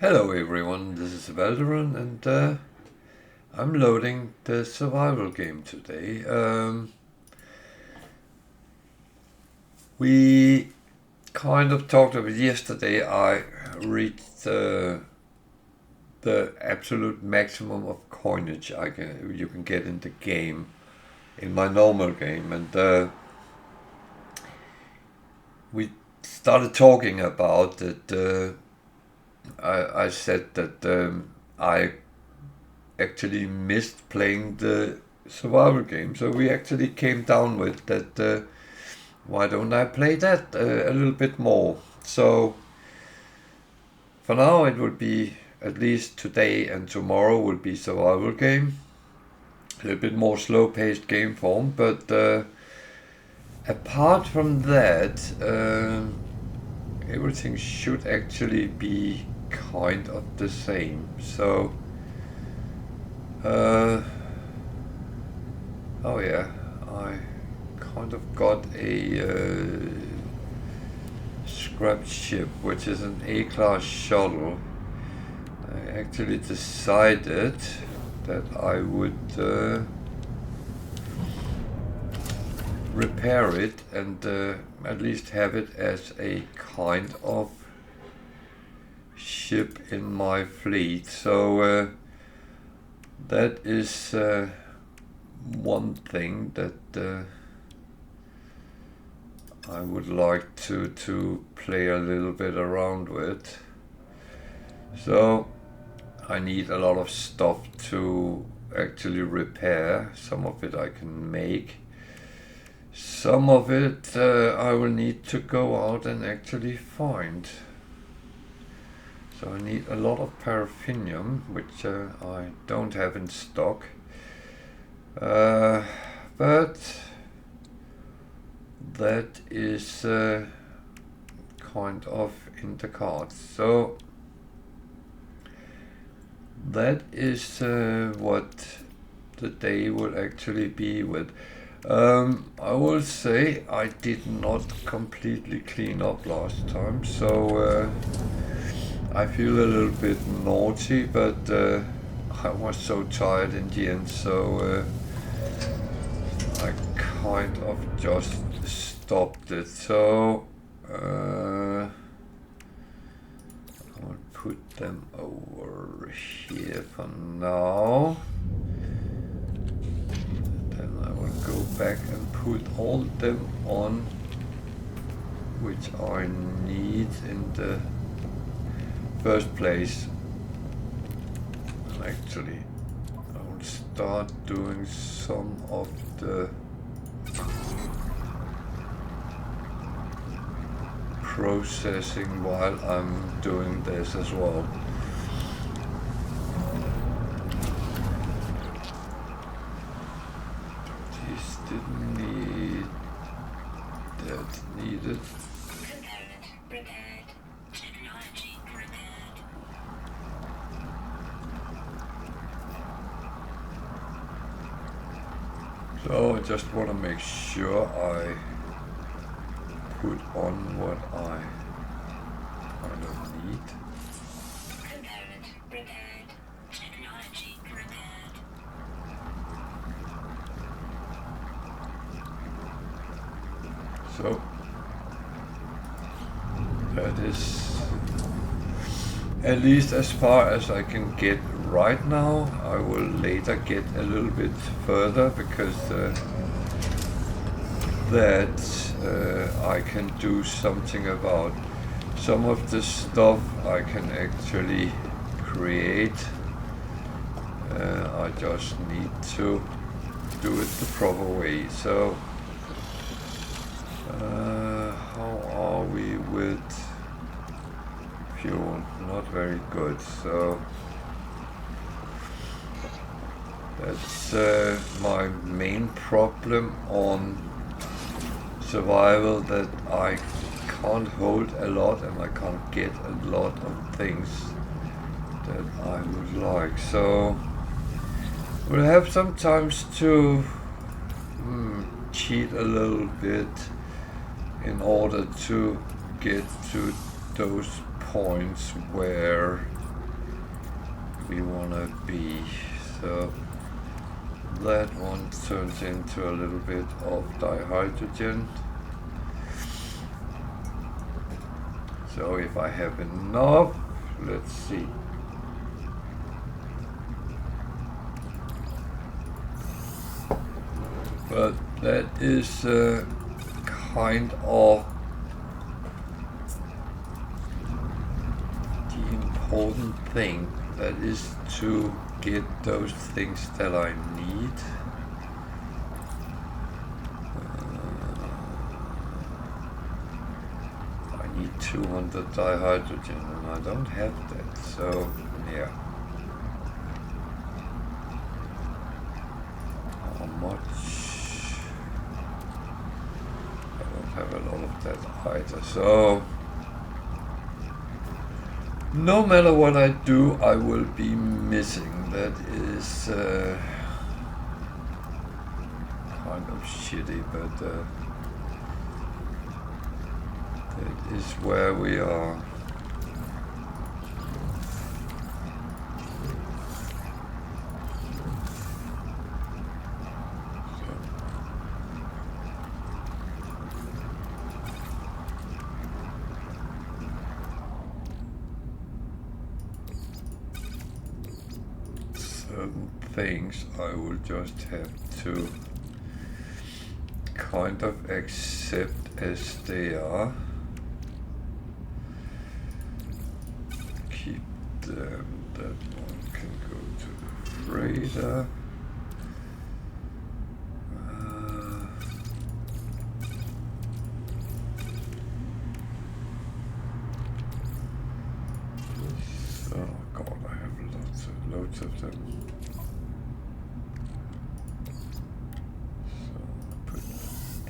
Hello everyone, this is Valderon and I'm loading the survival game today. We kind of talked about yesterday. I reached the absolute maximum of coinage you can get in the game, in my normal game, and we started talking about it. I said that I actually missed playing the survival game, so we actually came down with that. Why don't I play that a little bit more? So for now, it will be at least today and tomorrow will be survival game, a little bit more slow-paced game form. But apart from that, everything should actually be kind of the same. So, oh yeah, I kind of got a scrap ship, which is an A-class shuttle. I actually decided that I would repair it and at least have it as a kind of ship in my fleet. So that is one thing that I would like to play a little bit around with. So I need a lot of stuff to actually repair. Some of it I can make. Some of it I will need to go out and actually find. So I need a lot of paraffinium, which I don't have in stock. But that is kind of in the cards. So that is what the day will actually be with. I will say I did not completely clean up last time, so I feel a little bit naughty, but I was so tired in the end, so I kind of just stopped it. So I'll put them over here for now. Then I will go back and put all them on which I need in the first place. And actually I will start doing some of the processing while I'm doing this as well. These didn't need that needed. Component repaired. Technology repaired. So I just want to make sure I put on what I kind of need. Component repaired. Technology repaired. So that is at least as far as I can get right now. I will later get a little bit further because I can do something about. Some of the stuff I can actually create. I just need to do it the proper way. So how are we with fuel? Not very good. So that's my main problem on survival, that I can't hold a lot and I can't get a lot of things that I would like. So we'll have sometimes to cheat a little bit in order to get to those points where we want to be. So that one turns into a little bit of dihydrogen. So if I have enough, let's see. But that is kind of the important thing. That is to get those things that I need. I need 200 dihydrogen and I don't have that, so yeah. How much? I don't have a lot of that either, so no matter what I do, I will be missing. That is kind of shitty, but that is where we are. Certain things I will just have to kind of accept as they are. Keep them. That one can go to the freighter. Oh God, I have loads of them. So put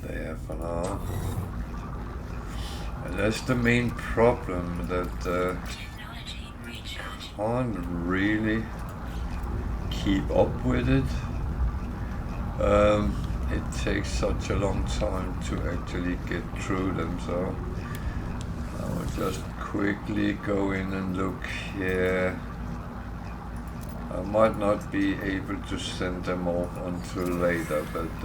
that there for now. And that's the main problem, that can't really keep up with it. It takes such a long time to actually get through them, so I will just quickly go in and look here. I might not be able to send them off until later, but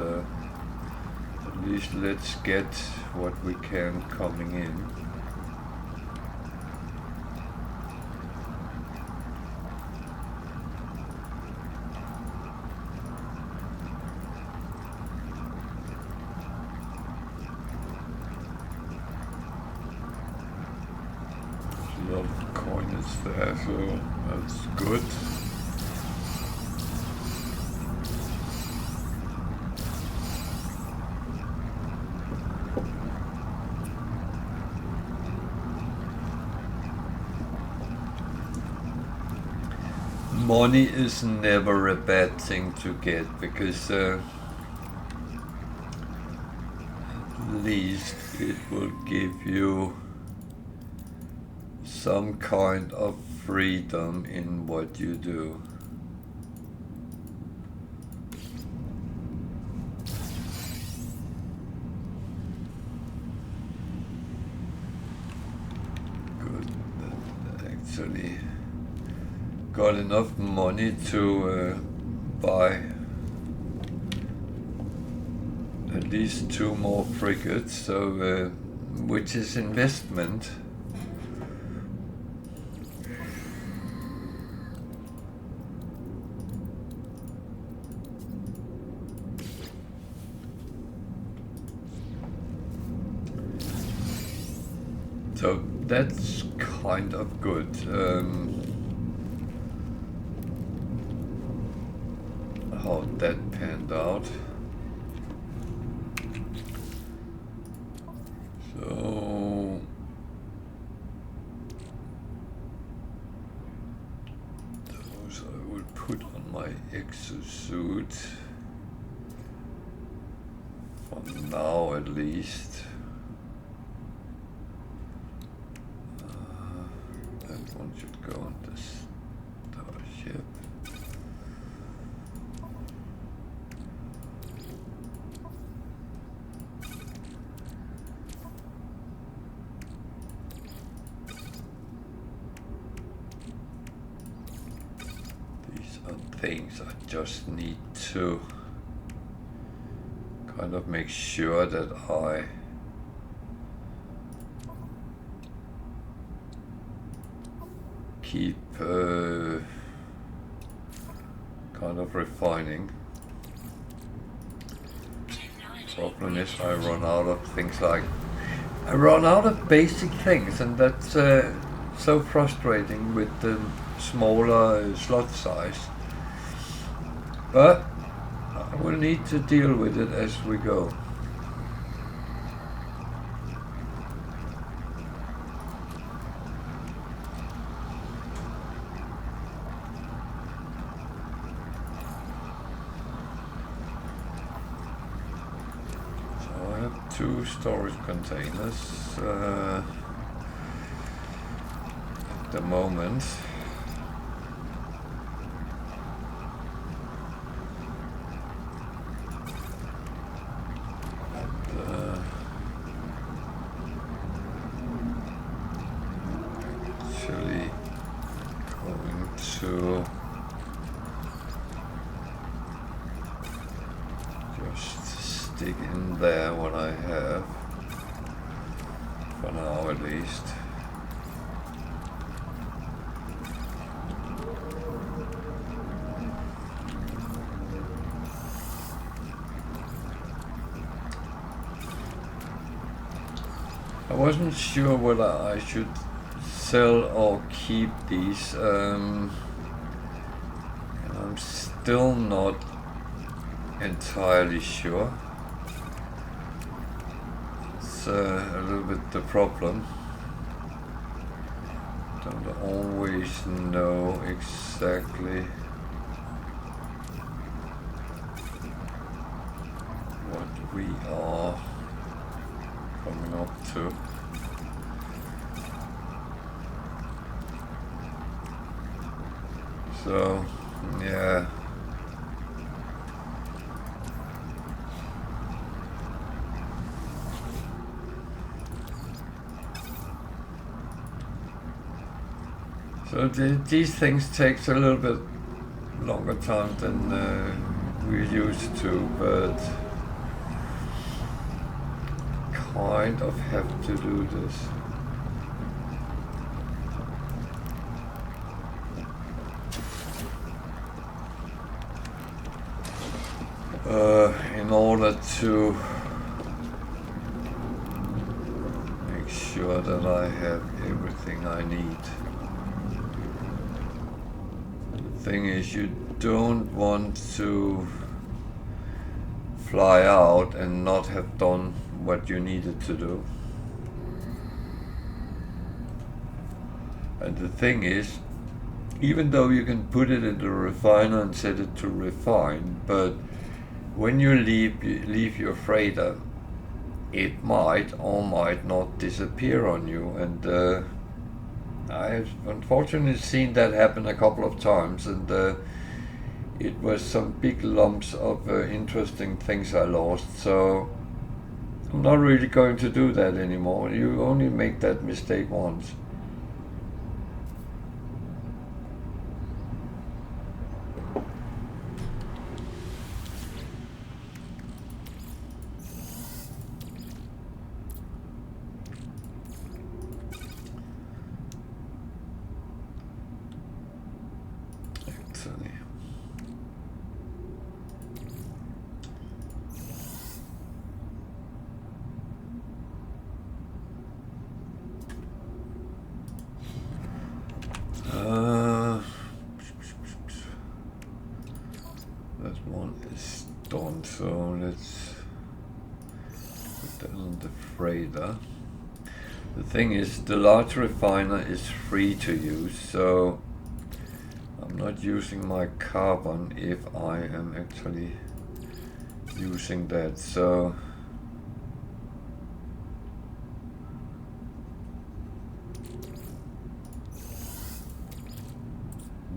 at least let's get what we can coming in. A lot of coins there, so that's good. Money is never a bad thing to get, because at least it will give you some kind of freedom in what you do. Good, that actually got enough money to buy at least 2 more frigates, so which is investment. So that's kind of good. How that panned out. So those I will put on my exosuit for now at least. That one should go on the starship. things. I just need to kind of make sure that I keep kind of refining. Problem is I run out of things I run out of basic things, and that's so frustrating with the smaller slot size. But I will need to deal with it as we go. Two storage containers at the moment. And, actually going to just stick in there what I have, for now at least. I wasn't sure whether I should sell or keep these. I'm still not entirely sure. It's a little bit the problem. Don't always know exactly what we are coming up to. So, yeah. So these things takes a little bit longer time than we're used to, but kind of have to do this. In order to make sure that I have everything I need. The thing is, you don't want to fly out and not have done what you needed to do. And the thing is, even though you can put it in the refiner and set it to refine, but when you leave your freighter, it might or might not disappear on you, and I've unfortunately seen that happen a couple of times, and it was some big lumps of interesting things I lost, so I'm not really going to do that anymore. You only make that mistake once. That one is done, so let's put that on the freighter. The thing is, the large refiner is free to use, so I'm not using my carbon if I am actually using that, so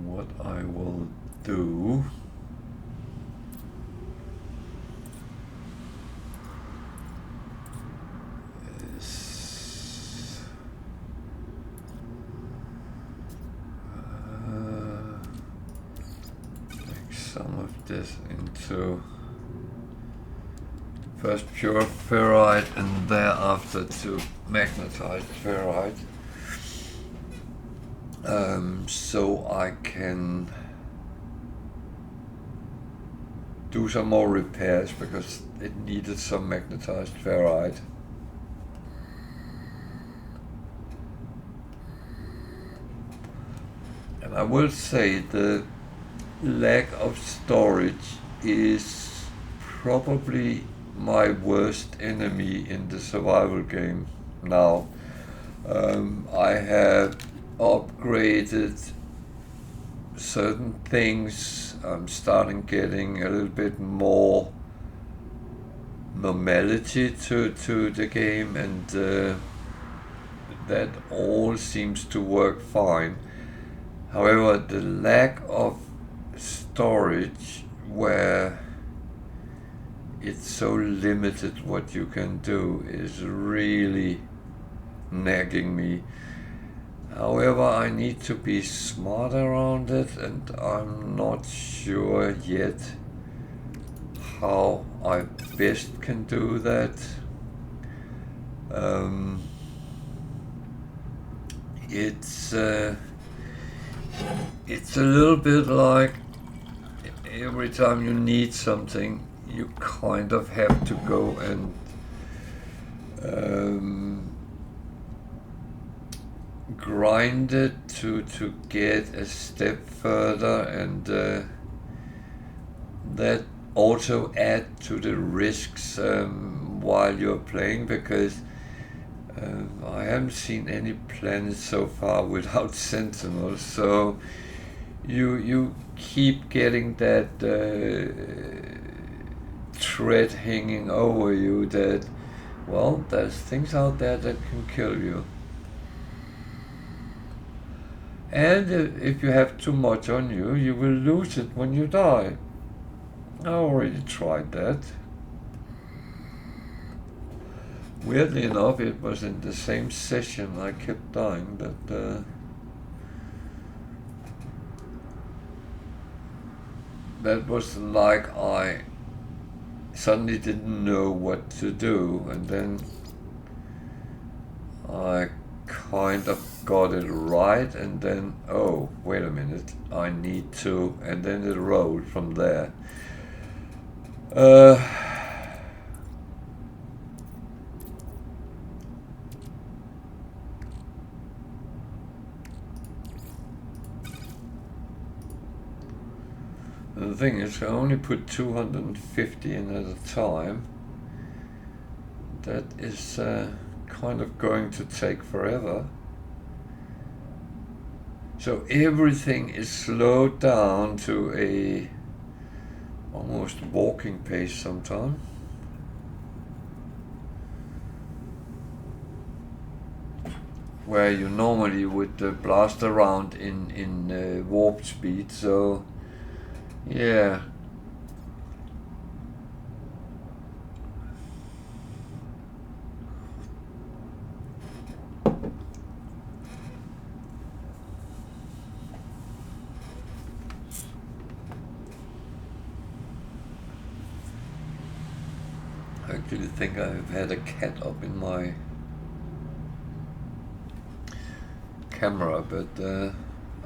what I will do is some of this into first pure ferrite and thereafter to magnetized ferrite, so I can do some more repairs because it needed some magnetized ferrite. And I will say the lack of storage is probably my worst enemy in the survival game now. I have upgraded certain things. I'm starting getting a little bit more normality to the game, and that all seems to work fine. However, the lack of storage, where it's so limited what you can do, is really nagging me. However, I need to be smart around it, and I'm not sure yet how I best can do that. It's a little bit like every time you need something, you kind of have to go and grind it to get a step further, and that also add to the risks while you're playing, because I haven't seen any planet so far without sentinels, so you keep getting that threat hanging over you that, well, there's things out there that can kill you. And if you have too much on you, you will lose it when you die. I already tried that. Weirdly enough, it was in the same session I kept dying, but that was like I suddenly didn't know what to do, and then I kind of got it right, and then, oh, wait a minute, I need to, and then it rolled from there. The thing is, I only put 250 in at a time. That is kind of going to take forever. So everything is slowed down to a almost walking pace sometimes. Where you normally would blast around in warp speed, so yeah. I actually think I've had a cat up in my camera, but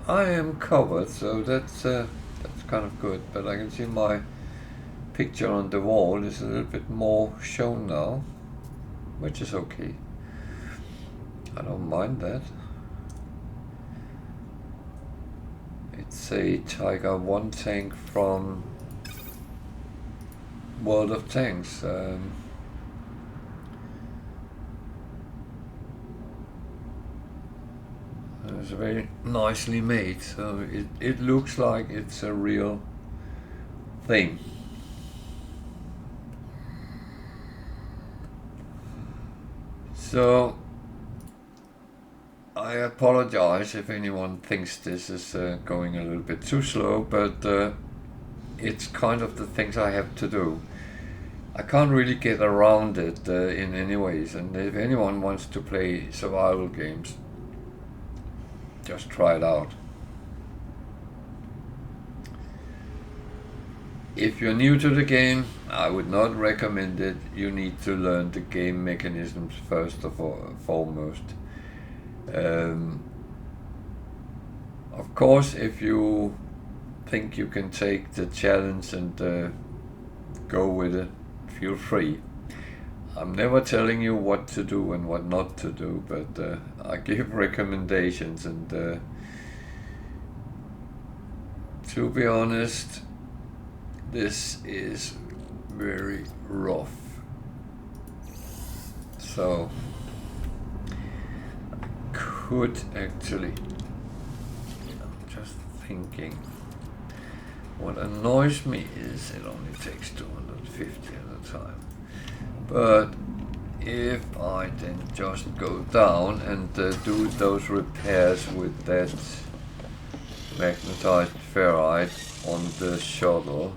I am covered, so that's kind of good. But I can see my picture on the wall is a little bit more shown now, which is okay. I don't mind that. It's a Tiger 1 tank from World of Tanks. It's very nicely made, so it looks like it's a real thing. So I apologize if anyone thinks this is going a little bit too slow, but it's kind of the things I have to do. I can't really get around it in any ways, and if anyone wants to play survival games, just try it out. If you're new to the game, I would not recommend it. You need to learn the game mechanisms first of all, foremost. Of course, if you think you can take the challenge and go with it, feel free. I'm never telling you what to do and what not to do, but I give recommendations, and to be honest, this is very rough. So I could actually, I'm just thinking, what annoys me is it only takes 250 at a time. But if I then just go down and do those repairs with that magnetized ferrite on the shuttle,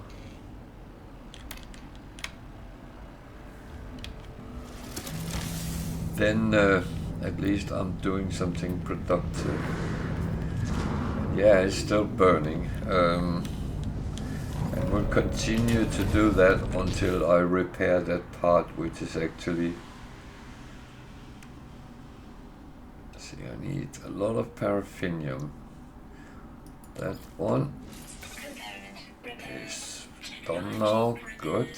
then at least I'm doing something productive. Yeah, it's still burning. And we'll continue to do that until I repair that part, which is actually... See, I need a lot of paraffinium. That one is done now, good.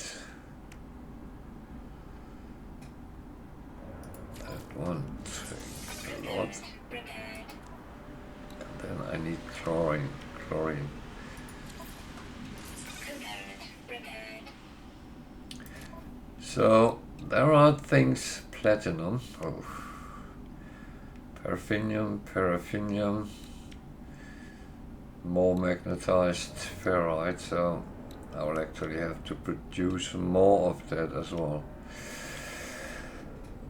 That one takes a lot. And then I need chlorine. So there are things, platinum, paraffinium, more magnetized ferrite, so I will actually have to produce more of that as well.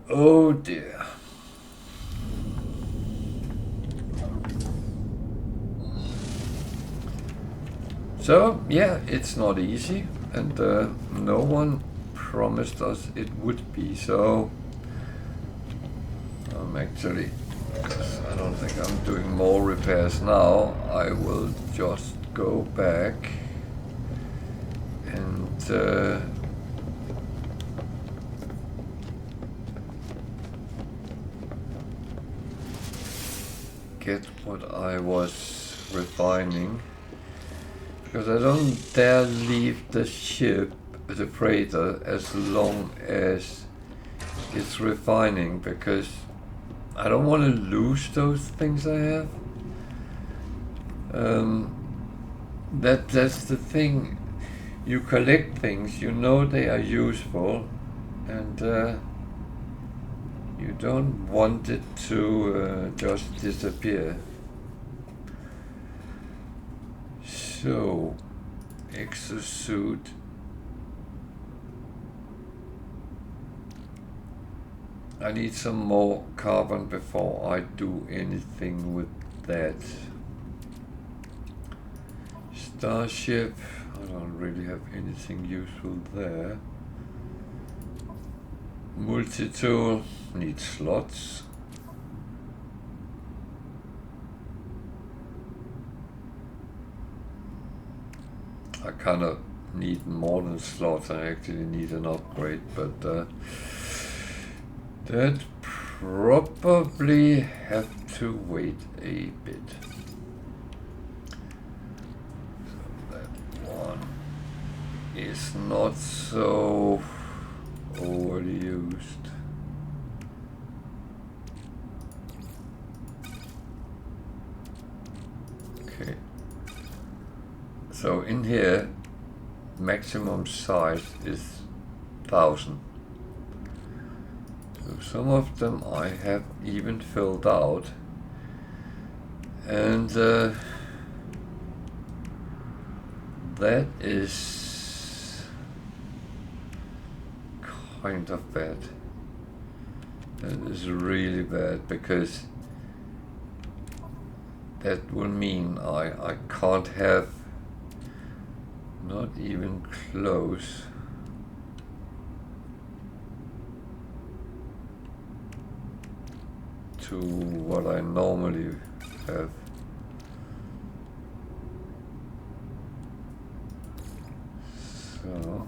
Oh dear. So yeah, it's not easy, and no one promised us it would be, so I'm actually, I don't think I'm doing more repairs now. I will just go back and get what I was refining, because I don't dare leave the ship, the freighter, as long as it's refining, because I don't want to lose those things I have. That's the thing. You collect things, you know they are useful, and you don't want it to just disappear. So, exosuit. I need some more carbon before I do anything with that. Starship, I don't really have anything useful there. Multi-tool, need slots. I kind of need more than slots, I actually need an upgrade, but that probably have to wait a bit. So that one is not so overused. Okay. So in here, maximum size is 1000. So some of them I have even filled out, and that is kind of bad. That is really bad, because that will mean I can't have, not even close, to what I normally have. So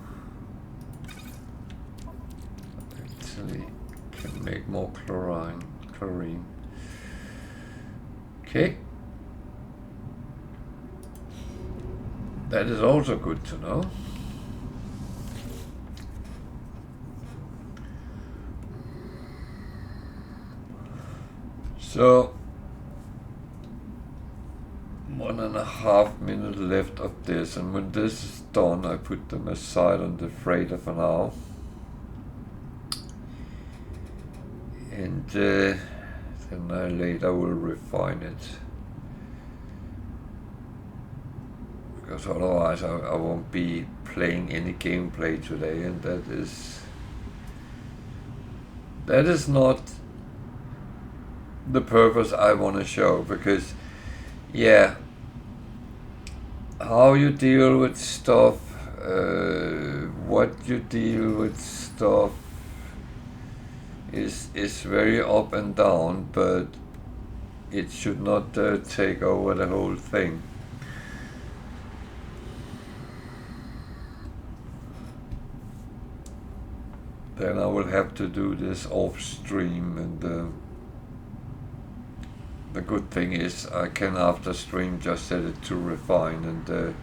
actually can make more chlorine. Okay. That is also good to know. So 1.5 minutes left of this, and when this is done I put them aside on the freighter for now. And then I later will refine it. Because otherwise I won't be playing any gameplay today, and that is not the purpose I want to show. Because yeah, how you deal with stuff, what you deal with stuff is very up and down, but it should not take over the whole thing. Then I will have to do this off stream, and the good thing is I can after stream just set it to refine and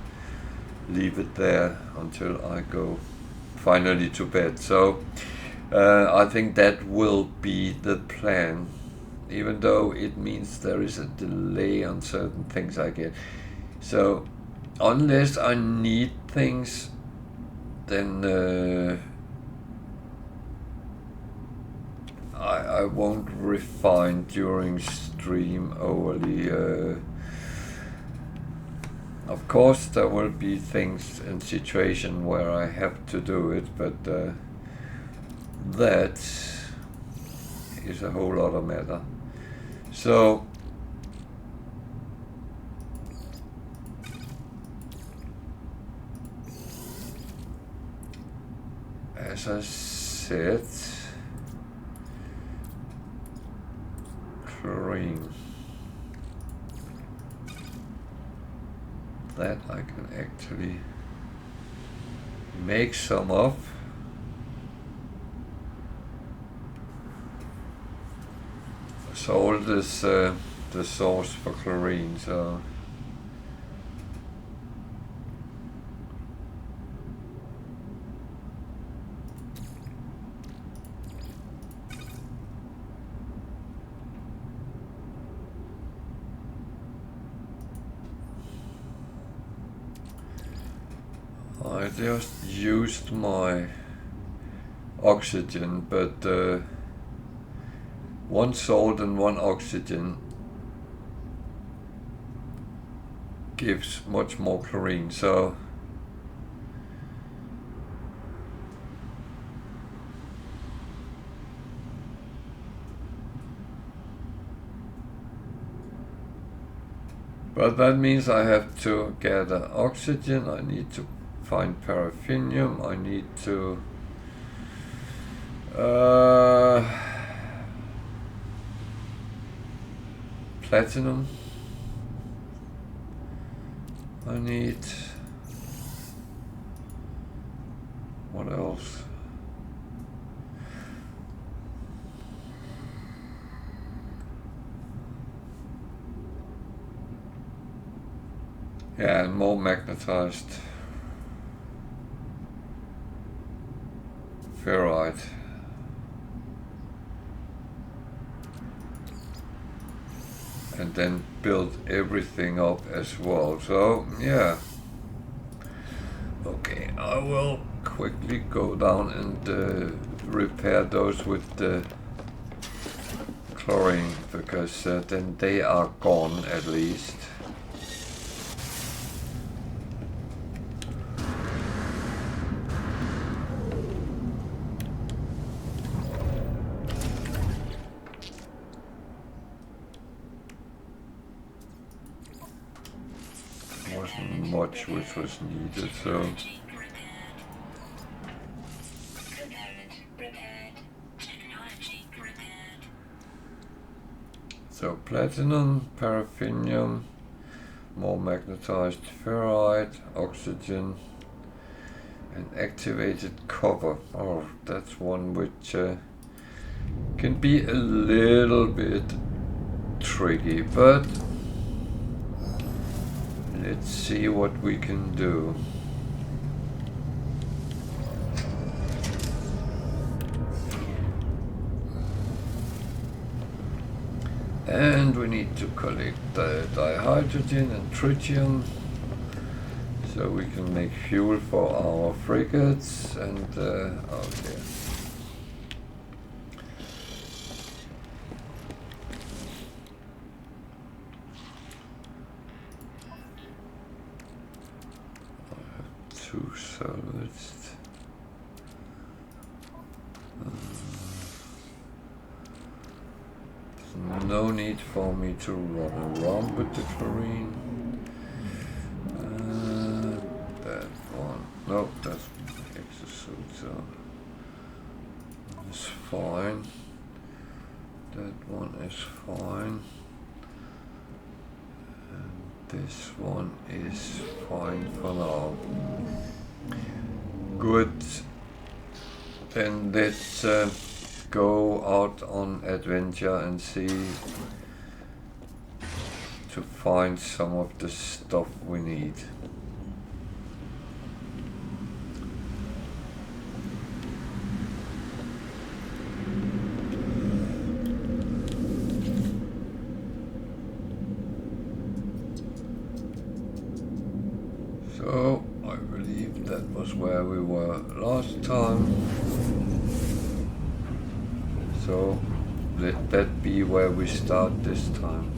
leave it there until I go finally to bed. So I think that will be the plan, even though it means there is a delay on certain things I get. So unless I need things, then I won't refine during stream overly. Of course there will be things and situations where I have to do it, but that is a whole other matter. So as I said, chlorine, that I can actually make some of. Salt is the source for chlorine, so I just used my oxygen, but one salt and one oxygen gives much more chlorine, so but that means I have to gather oxygen, I need to find paraffinium, I need to platinum, I need, what else? Yeah, and more magnetized ferrite. And then build everything up as well. So yeah. Okay, I will quickly go down and repair those with the chlorine, because then they are gone at least. Wasn't much which was needed, so Energy repaired. Component repaired. Technology repaired. so platinum, paraffinium, more magnetized ferrite, oxygen, An activated cover. Oh, that's one which can be a little bit tricky, but let's see what we can do. And we need to collect the dihydrogen and tritium so we can make fuel for our frigates and okay. Two solids. No need for me to run around with the chlorine. That one. No, that's exosuit, so it's fine. That one is fine. And this one is fine for now. Good. Then let's go out on adventure and see to find some of the stuff we need. So I believe that was where we were last time. So let that be where we start this time.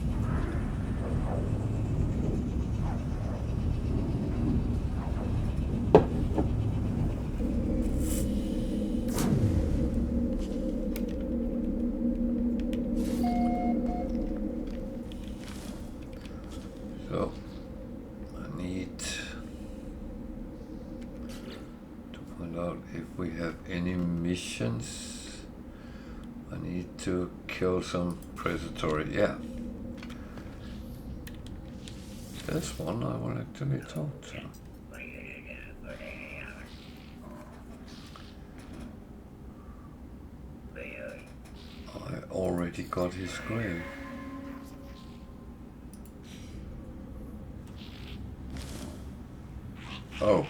So I need to find out if we have any missions. I need to kill some predatory, yeah. This one I will actually talk to. I already got his grave. Oh,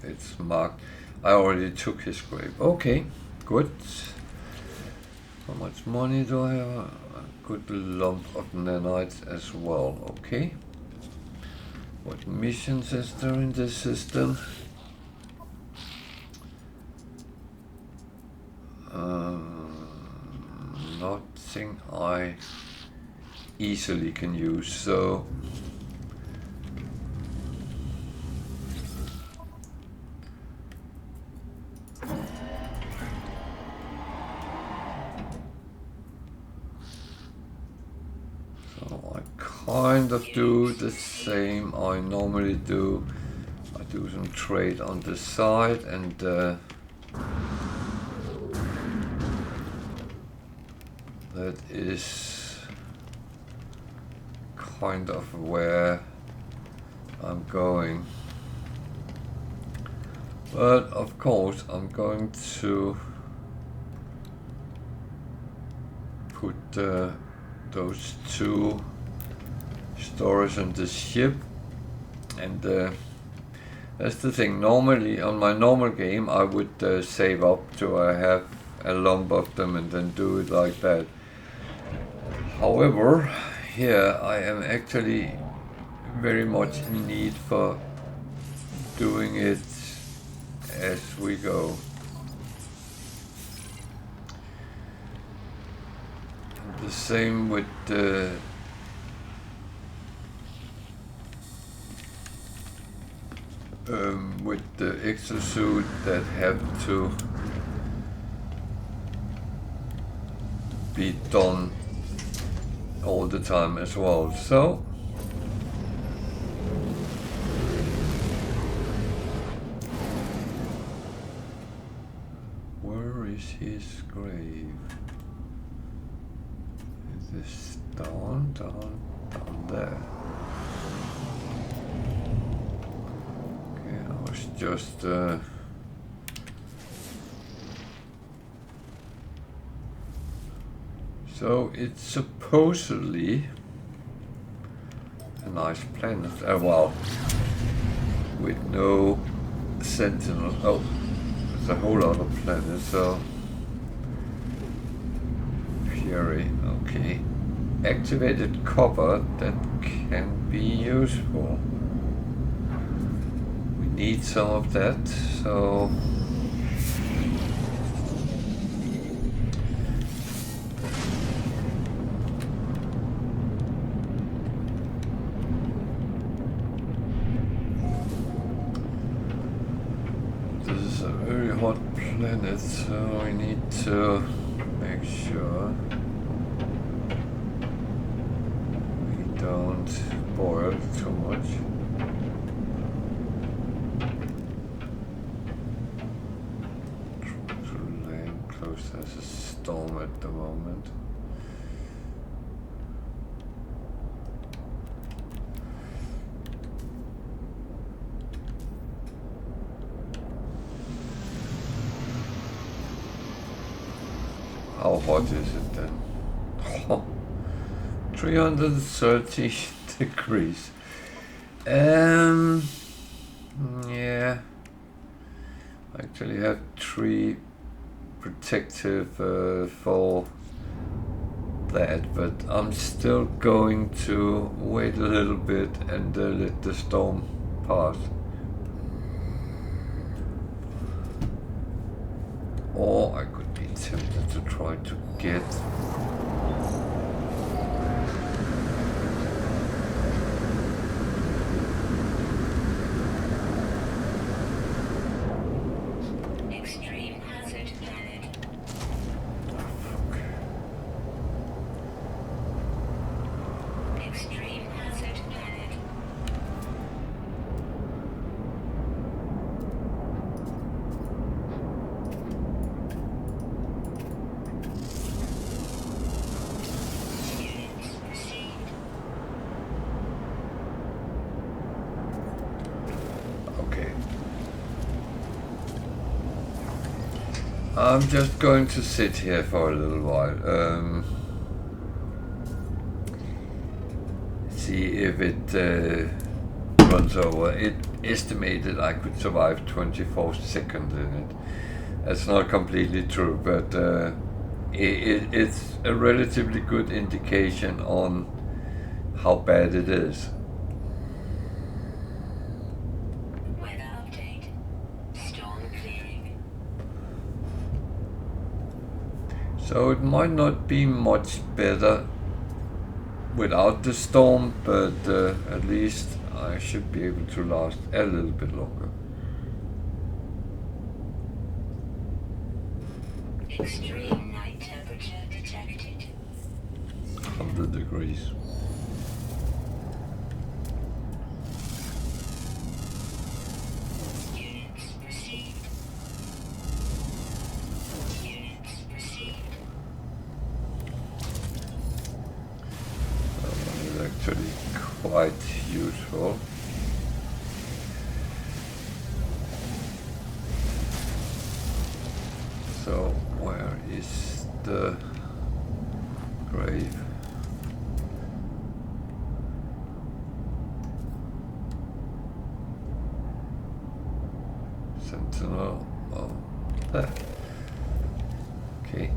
it's marked. I already took his grave. Okay, good. How much money do I have? A good lump of nanites as well, okay. What missions is there in this system? Nothing I easily can use, so kind of do the same I normally do. I do some trade on the side and that is kind of where I'm going. But of course I'm going to put those two storage on the ship, and that's the thing. Normally on my normal game I would save up to I have a lump of them and then do it like that. However, here I am actually very much in need for doing it as we go. And the same with the exosuit that have to be done all the time as well. So where is his grave? Is this down there? Okay, I was just So it's supposedly a nice planet. Well, with no sentinels. Oh, there's a whole lot of planets. So Fury, okay. Activated copper, that can be useful. We need some of that, so this is a very hot planet, so we need to make sure we don't boil too much. There's a storm at the moment. How hot is it then? Oh, 330 degrees. Yeah. I actually have 3 protective for that, but I'm still going to wait a little bit and let the storm pass. Or I could be tempted to try to get I'm just going to sit here for a little while. See if it runs over. It estimated I could survive 24 seconds in it. That's not completely true, but it's a relatively good indication on how bad it is. So it might not be much better without the storm, but at least I should be able to last a little bit longer. Extreme night temperature detected. 100 degrees. Actually quite useful. So where is the grave? Sentinel. Oh, there. Okay.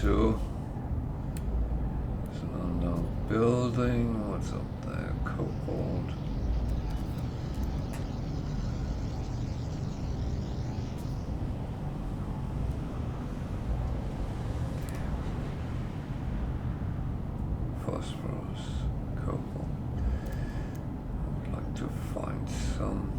There's an unknown building. What's up there? Cobalt. Phosphorus. Cobalt. I'd like to find some.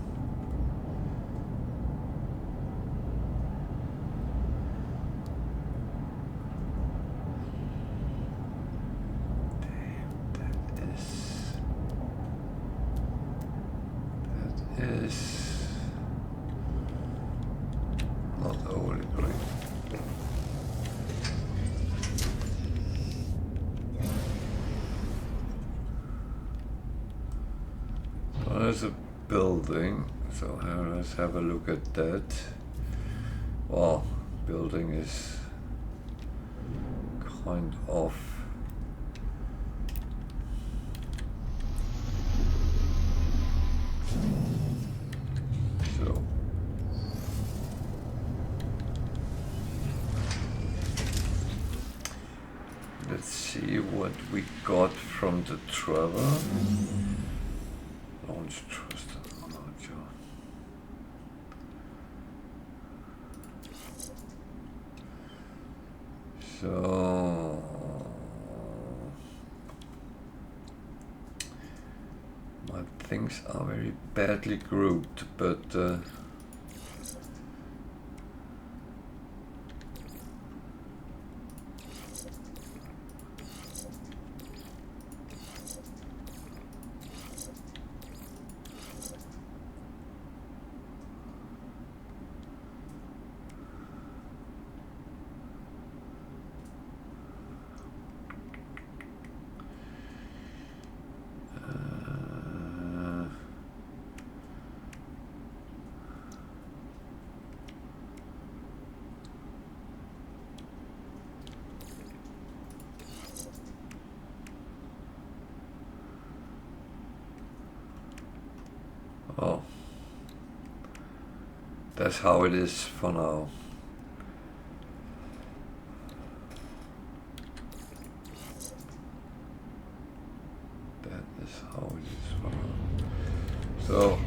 there's a building, so let's have a look at that. Well, building is kind of so. Let's see what we got from the travel. Launch trusted module. So my things are very badly grouped, but oh, that's how it is for now. That is how it is for now. So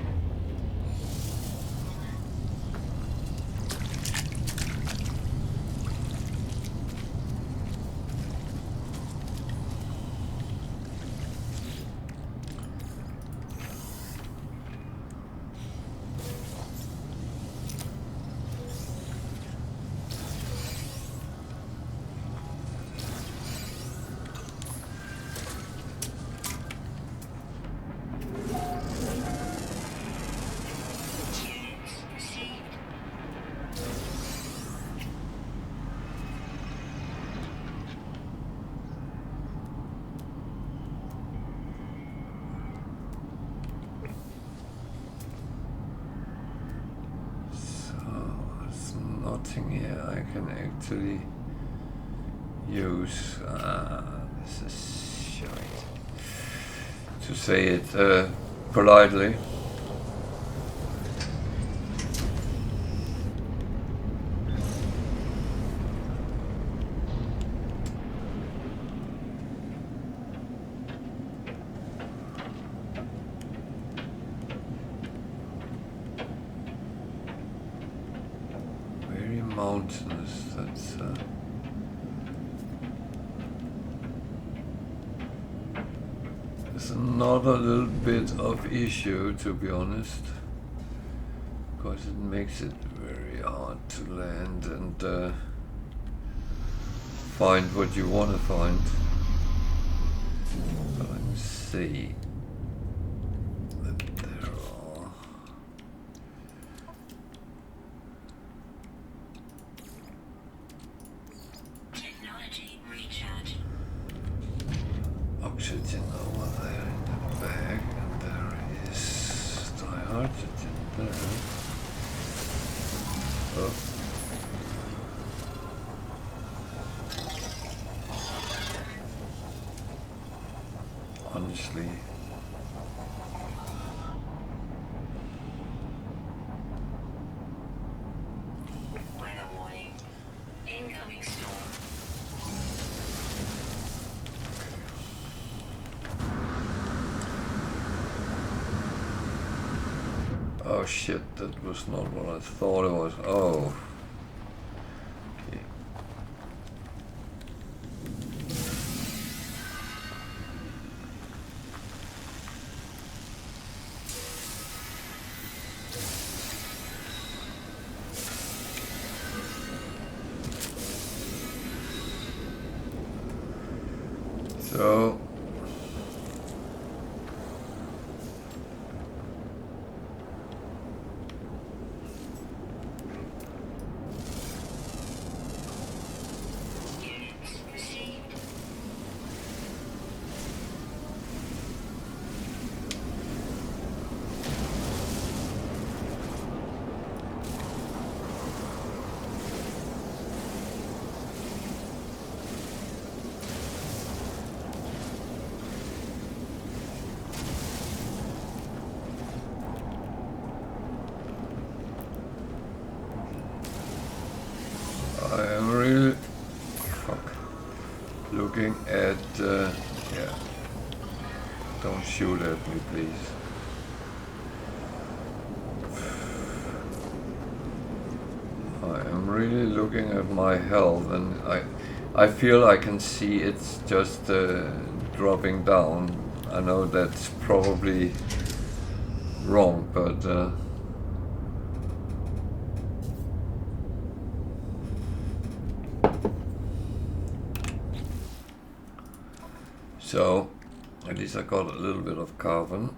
here I can actually use this is shite. To say it politely. Mountainous, that's there's another little bit of issue, to be honest, because it makes it very hard to land and find what you want to find. But I can see that there are oxygen over there in the bag, and there is dihydrogen there. Oh. Honestly, Weather warning. Incoming storm. oh shit, that was not what I thought it was. Oh. Okay. So Units received. I am really looking at yeah. Don't shoot at me, please. I am really looking at my health, and I feel I can see it's just dropping down. I know that's probably wrong, but so at least I got a little bit of carbon.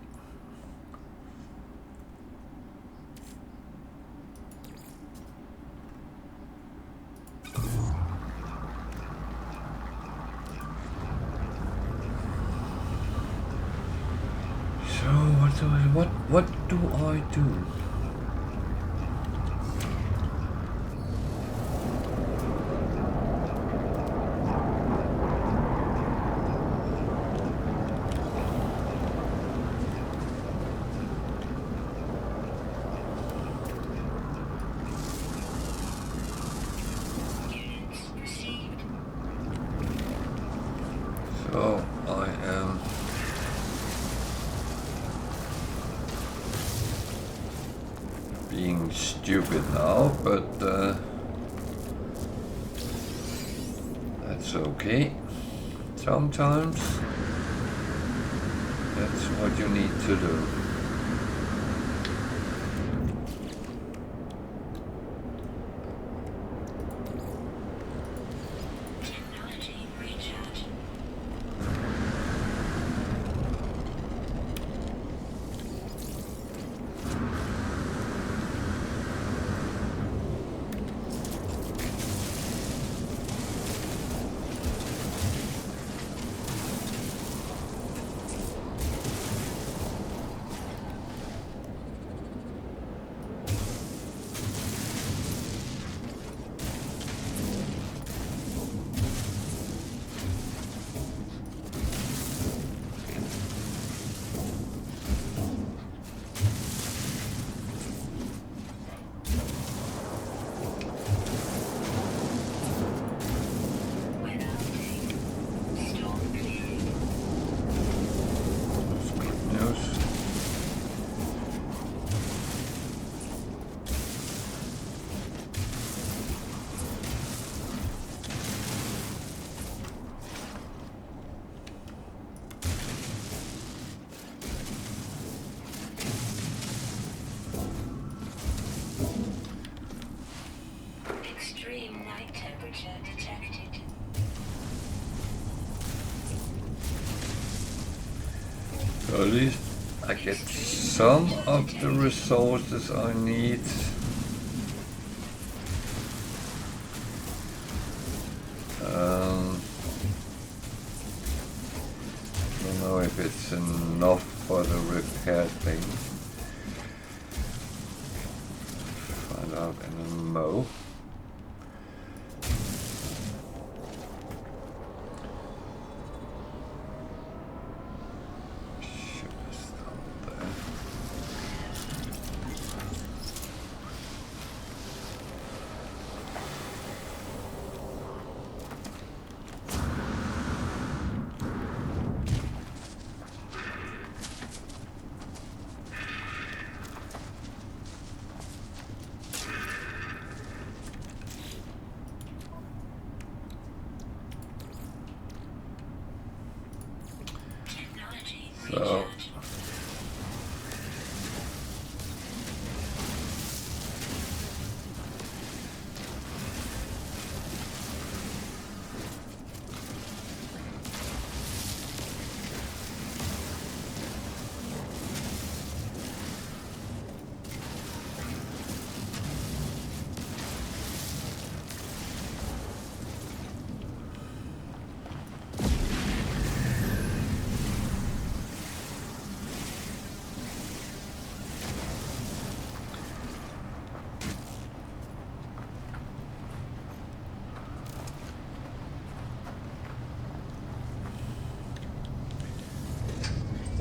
So what do I do? Units received. So I am being stupid now, but that's okay. Sometimes that's what you need to do. Technology recharge. Weather update. Storm clearing. That's good news. Extreme night temperature detected. So at least I get some of the resources I need. Don't know if it's enough for the repair thing. Find out in a mo. Should have stopped there. Technology So recharge.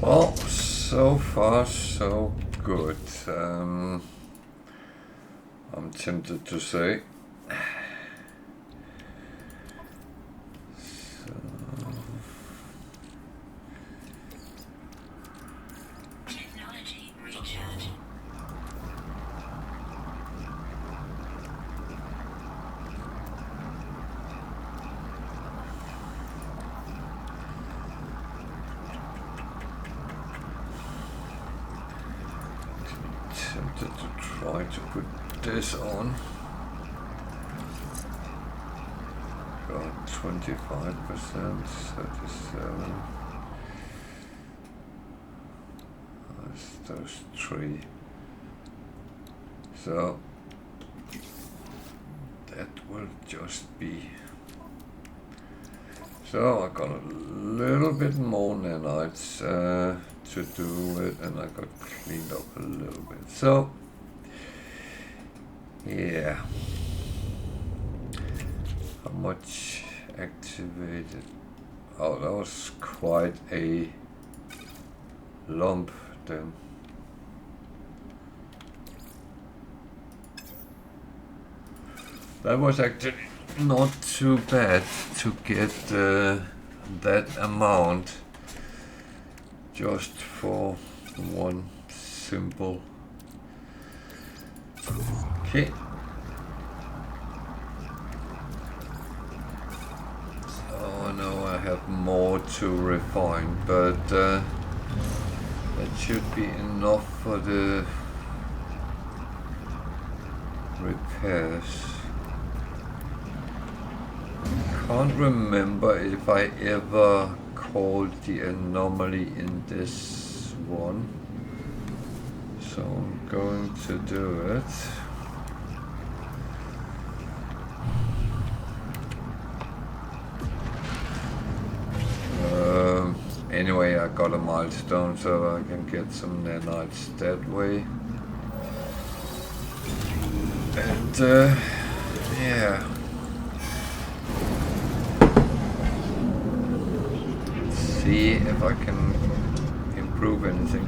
well, so far so good. I'm tempted to say try to put this on. Got 25%, 37. That's those three. So that will just be. So I got a little bit more nanites to do it, and I got cleaned up a little bit. So yeah, how much activated? Oh, that was quite a lump then. That was actually not too bad to get that amount just for one simple. Okay. So I know I have more to refine, but that should be enough for the repairs. Can't remember if I ever called the anomaly in this one, so I'm going to do it. Anyway, I got a milestone, so I can get some nanites that way. And yeah. See if I can improve anything.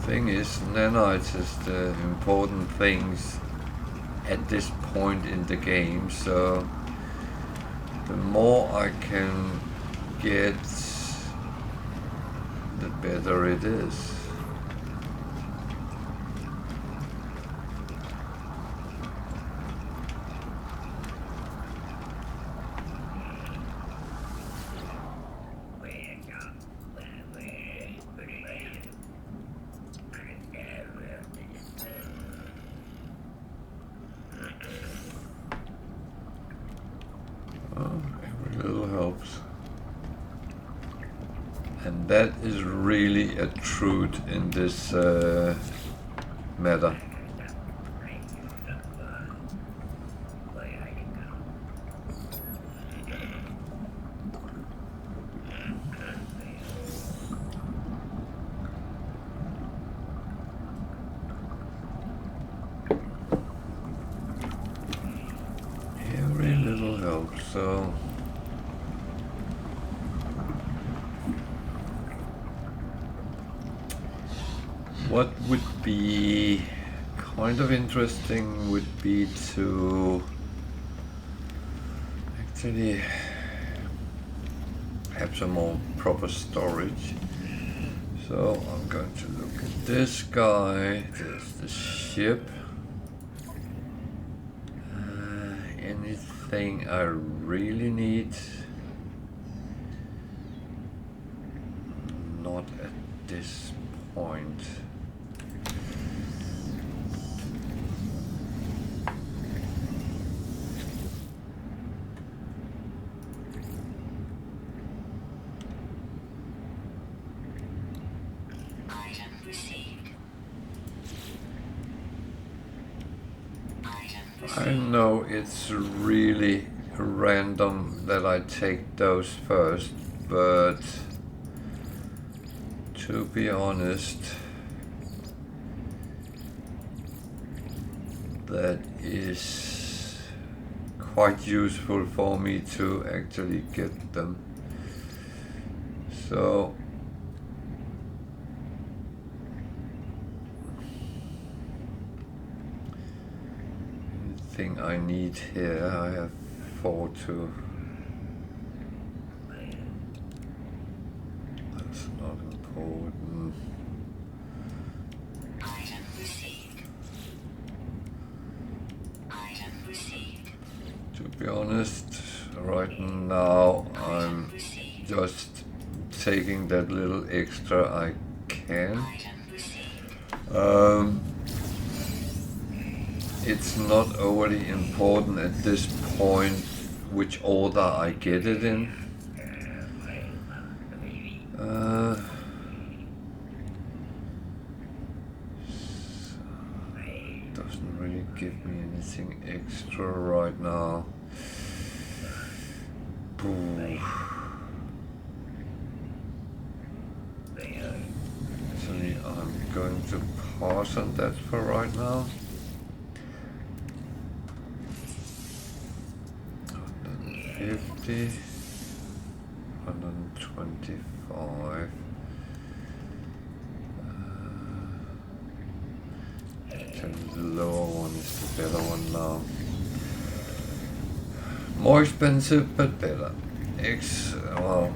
Thing is, nanites is the important things at this point in the game, so the more I can get, the better it is. Every little helps. And that is really a truth in this matter. Every little helps, so what would be kind of interesting would be to actually have some more proper storage. So I'm going to look at this guy. There's the ship. Anything I really need? Not at this point. Item received. Item I received. know it's really random that I take those first, but to be honest, that is quite useful for me to actually get them. So anything I need here, I have 4 to. That's not important. Item received. honest, right now I'm just taking that little extra I can. It's not overly important at this point which order I get it in. Doesn't really give me anything extra right now. Actually, I'm going to pause on that for right now. 150, 125. The lower one is the better one now. More expensive, but better. Well,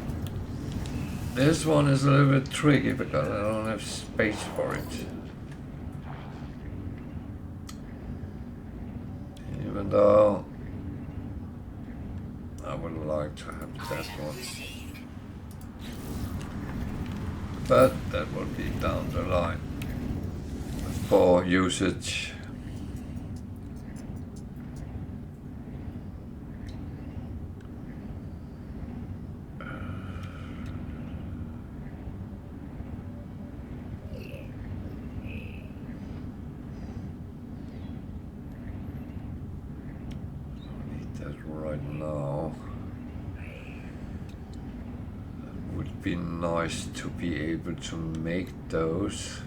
this one is a little bit tricky because I don't have space for it. Even though I would like to have that one. But that would be down the line for usage. Be nice to be able to make those,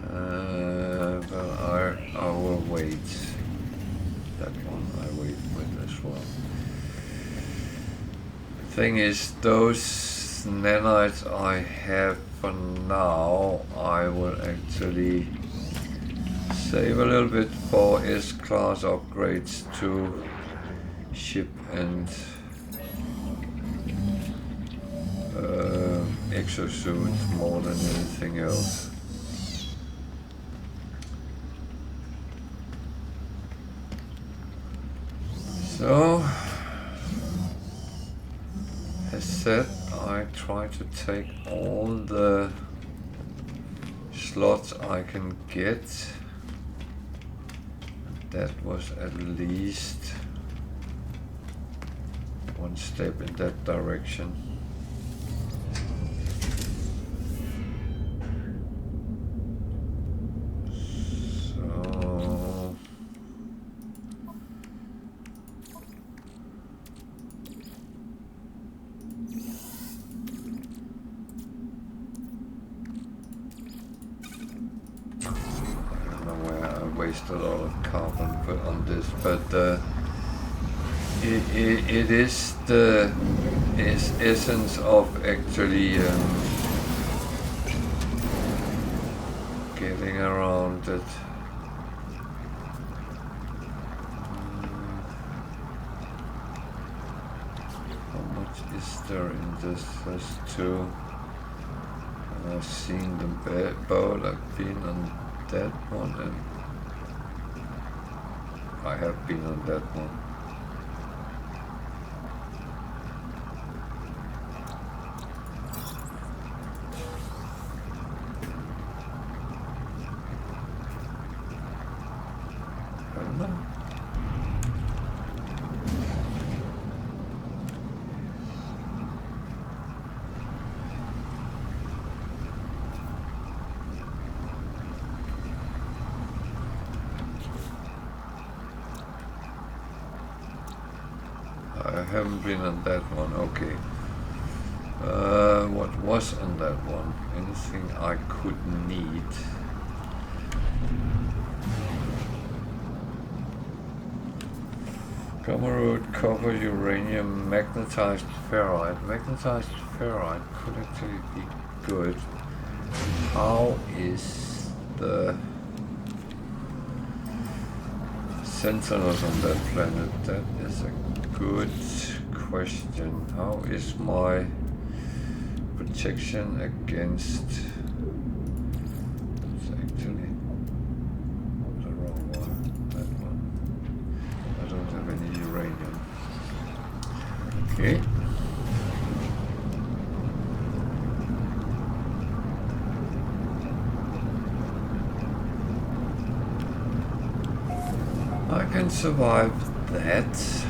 but I will wait. That one I wait with as well. The thing is, those nanites I have for now, I will actually save a little bit for S-class upgrades to ship and exosuit more than anything else. So, as said, I try to take all the slots I can get. That was at least one step in that direction. A lot of carbon put on this, but it is the essence of actually getting around it. How much is there in this? There's two. I've seen the boat. I've been on that one and I have been on that one. I don't know. I haven't been on that one, okay. What was on that one? Anything I could need? Gamma root, copper, uranium, magnetized ferrite. Magnetized ferrite could actually be good. How is the sentinels on that planet? That is a good question. How is my protection against... It's actually the wrong one. That one. I don't have any Okay. I can survive that.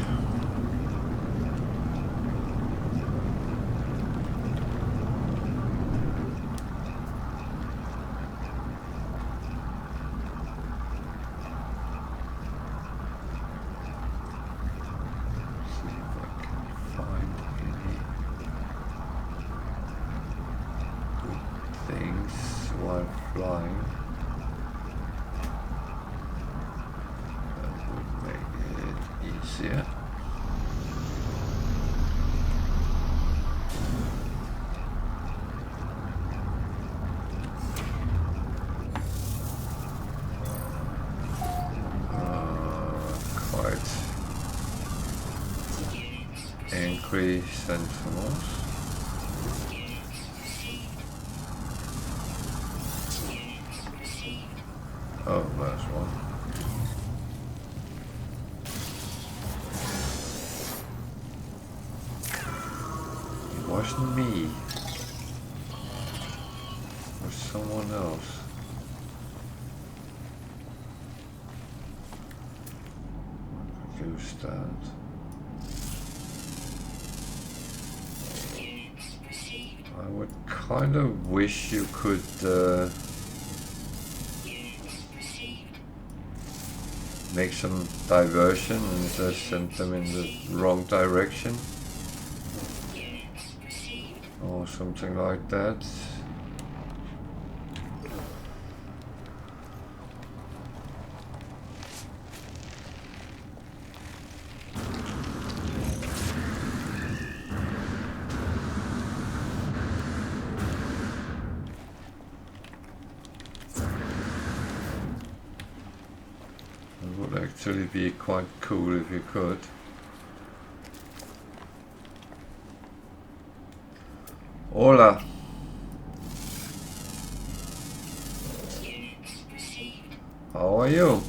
Flying. That would make it easier. Quite angry sentinels. Oh, there's one. It wasn't me. It was someone else. I could use that. I would kind of wish you could make some diversion and just send them in the wrong direction or something like that. Actually be quite cool if you could. Hola. How are you?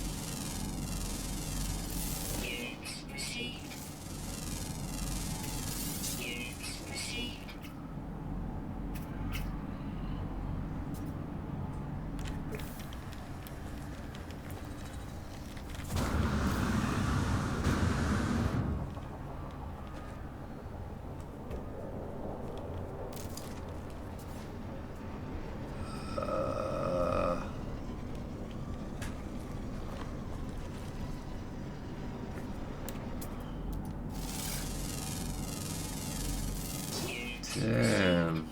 Damn.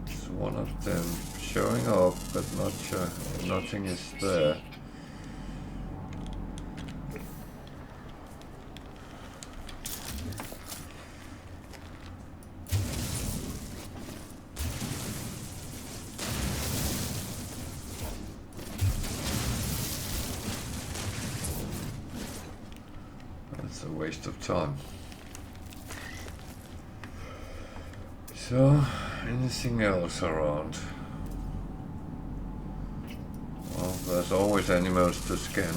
It's one of them showing up, but not sure. Nothing is there. That's a waste of time. So, anything else around? Well, there's always animals to scan.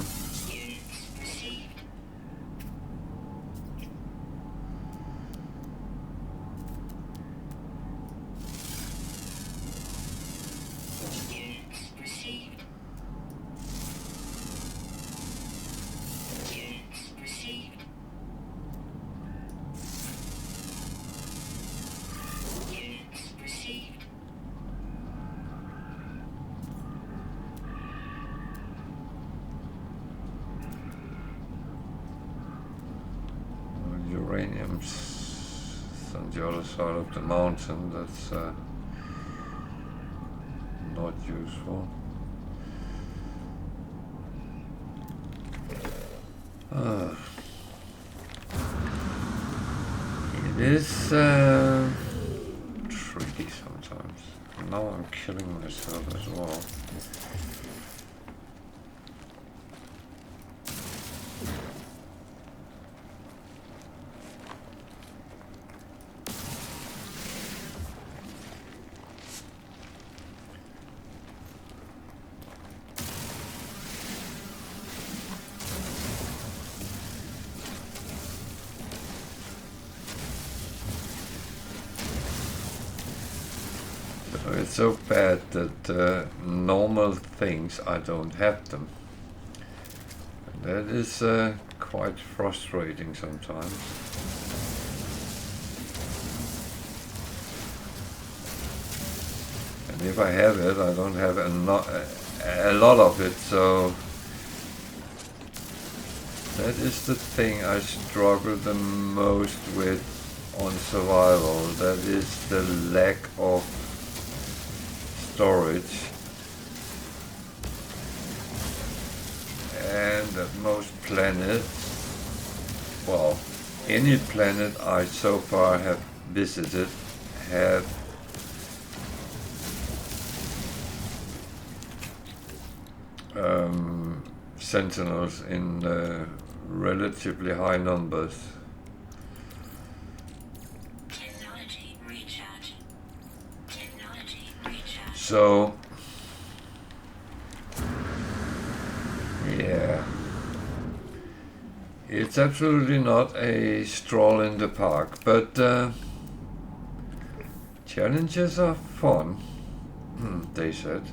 Uranium's on the other side of the mountain. That's not useful. It is tricky sometimes. Now I'm killing myself as well. So it's so bad that normal things, I don't have them. And that is quite frustrating sometimes. And if I have it, I don't have a lot of it, so that is the thing I struggle the most with on survival. That is the lack of storage. And at most planets, well, any planet I so far have visited have sentinels in relatively high numbers. Technology recharge. Technology recharge. So, yeah, it's absolutely not a stroll in the park, but challenges are fun, they said.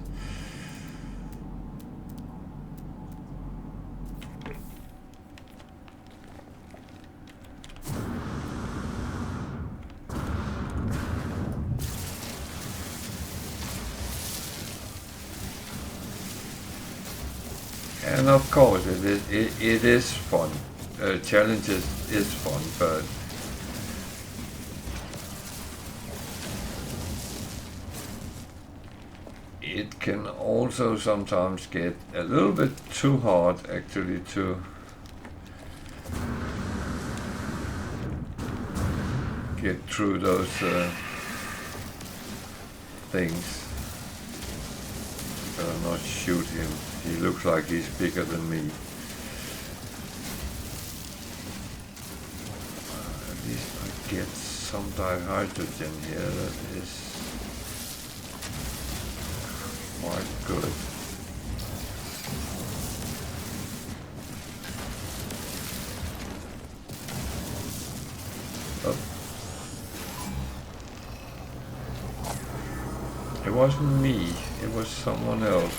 And of course, it is fun. Challenges is fun, but it can also sometimes get a little bit too hard, actually, to get through those things. Better not shoot him. He looks like he's bigger than me. At least I get some dihydrogen here. That is quite good. Oh. It wasn't me. It was someone else.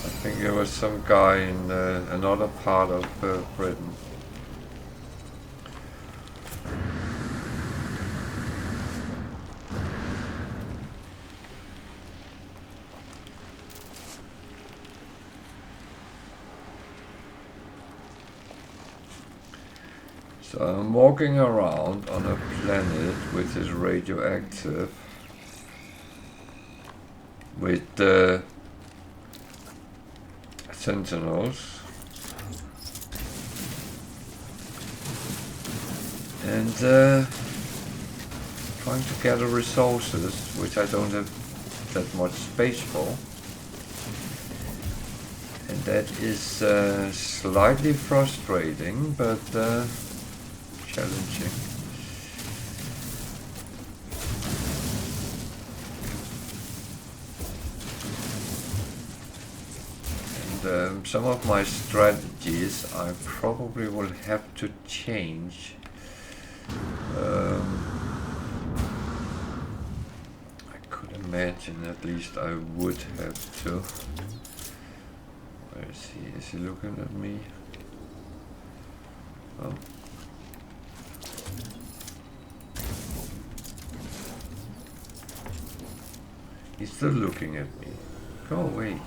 I think there was some guy in another part of Britain. So I'm walking around on a planet which is radioactive with sentinels, and trying to gather resources which I don't have that much space for, and that is slightly frustrating but challenging. Some of my strategies I probably will have to change. I could imagine at least I would have to. Where is he? Is he looking at me? Oh. He's still looking at me. Go away.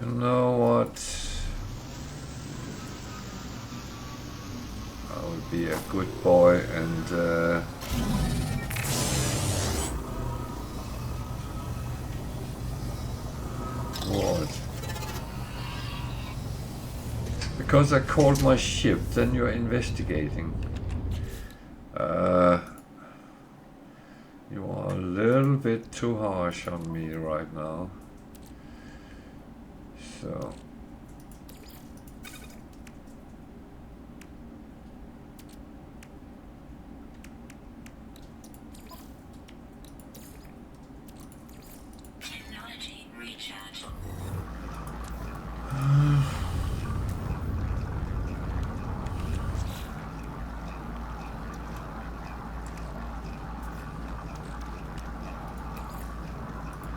You know what? I will be a good boy and what? Because I called my ship, then you're investigating. You are a little bit too harsh on me right now. So Technology recharge.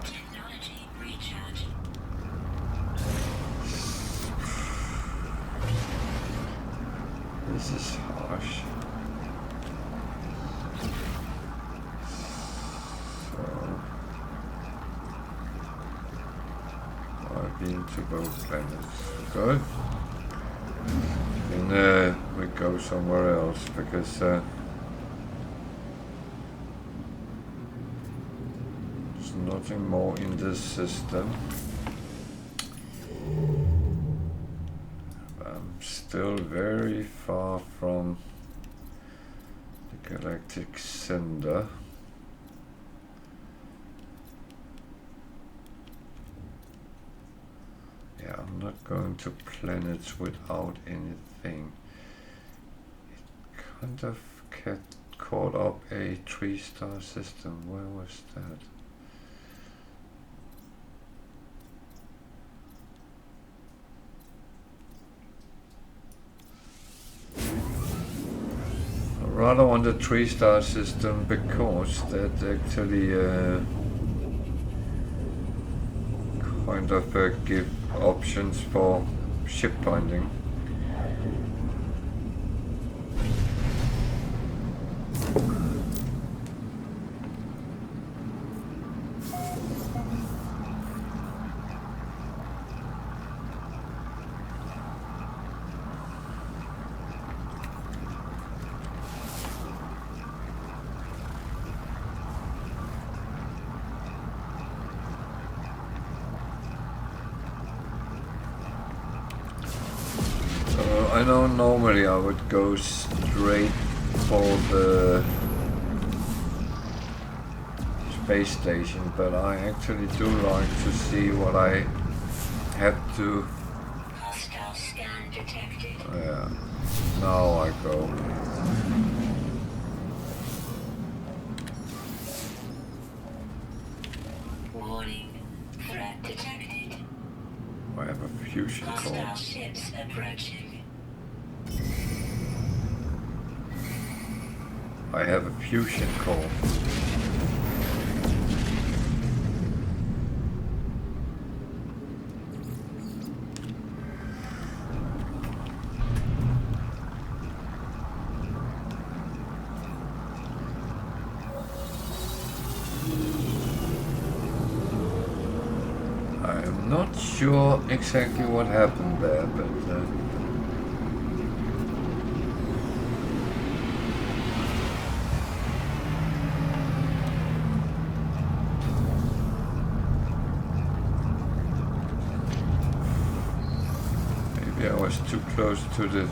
Technology recharge. this is harsh. So I've been to both planets. Good. And we go somewhere else because there's nothing more in this system. I'm still very far from the galactic center. Yeah, I'm not going to planets without anything. It kind of caught up a 3-star system. Where was that? I rather want a 3-star system because that actually kind of give options for ship binding. I know normally I would go straight for the space station, but I actually do like to see what I have to. Hostile scan detected. Yeah, now I go. Warning. Threat detected. I have a fusion core. Hostile ships approaching. I have a fusion core. I'm not sure exactly what happened there, but maybe I was too close to the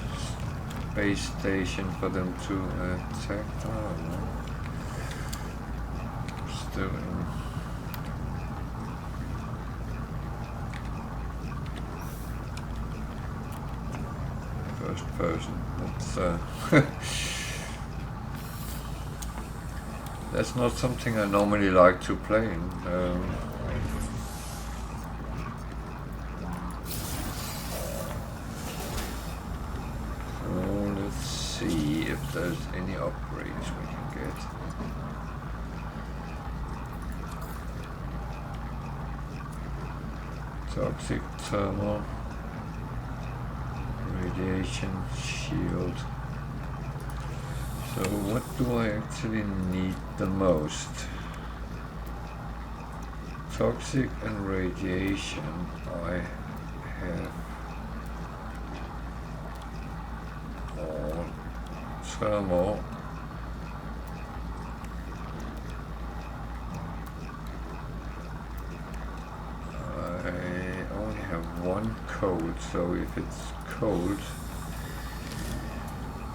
space station for them to attack. I don't know. Still in. First person. That's not something I normally like to play in. So let's see if there's any upgrades we can get. Toxic thermal. Radiation shield. So what do I actually need the most? Toxic and radiation I have all. Thermal. I only have one cold, so if it's cold,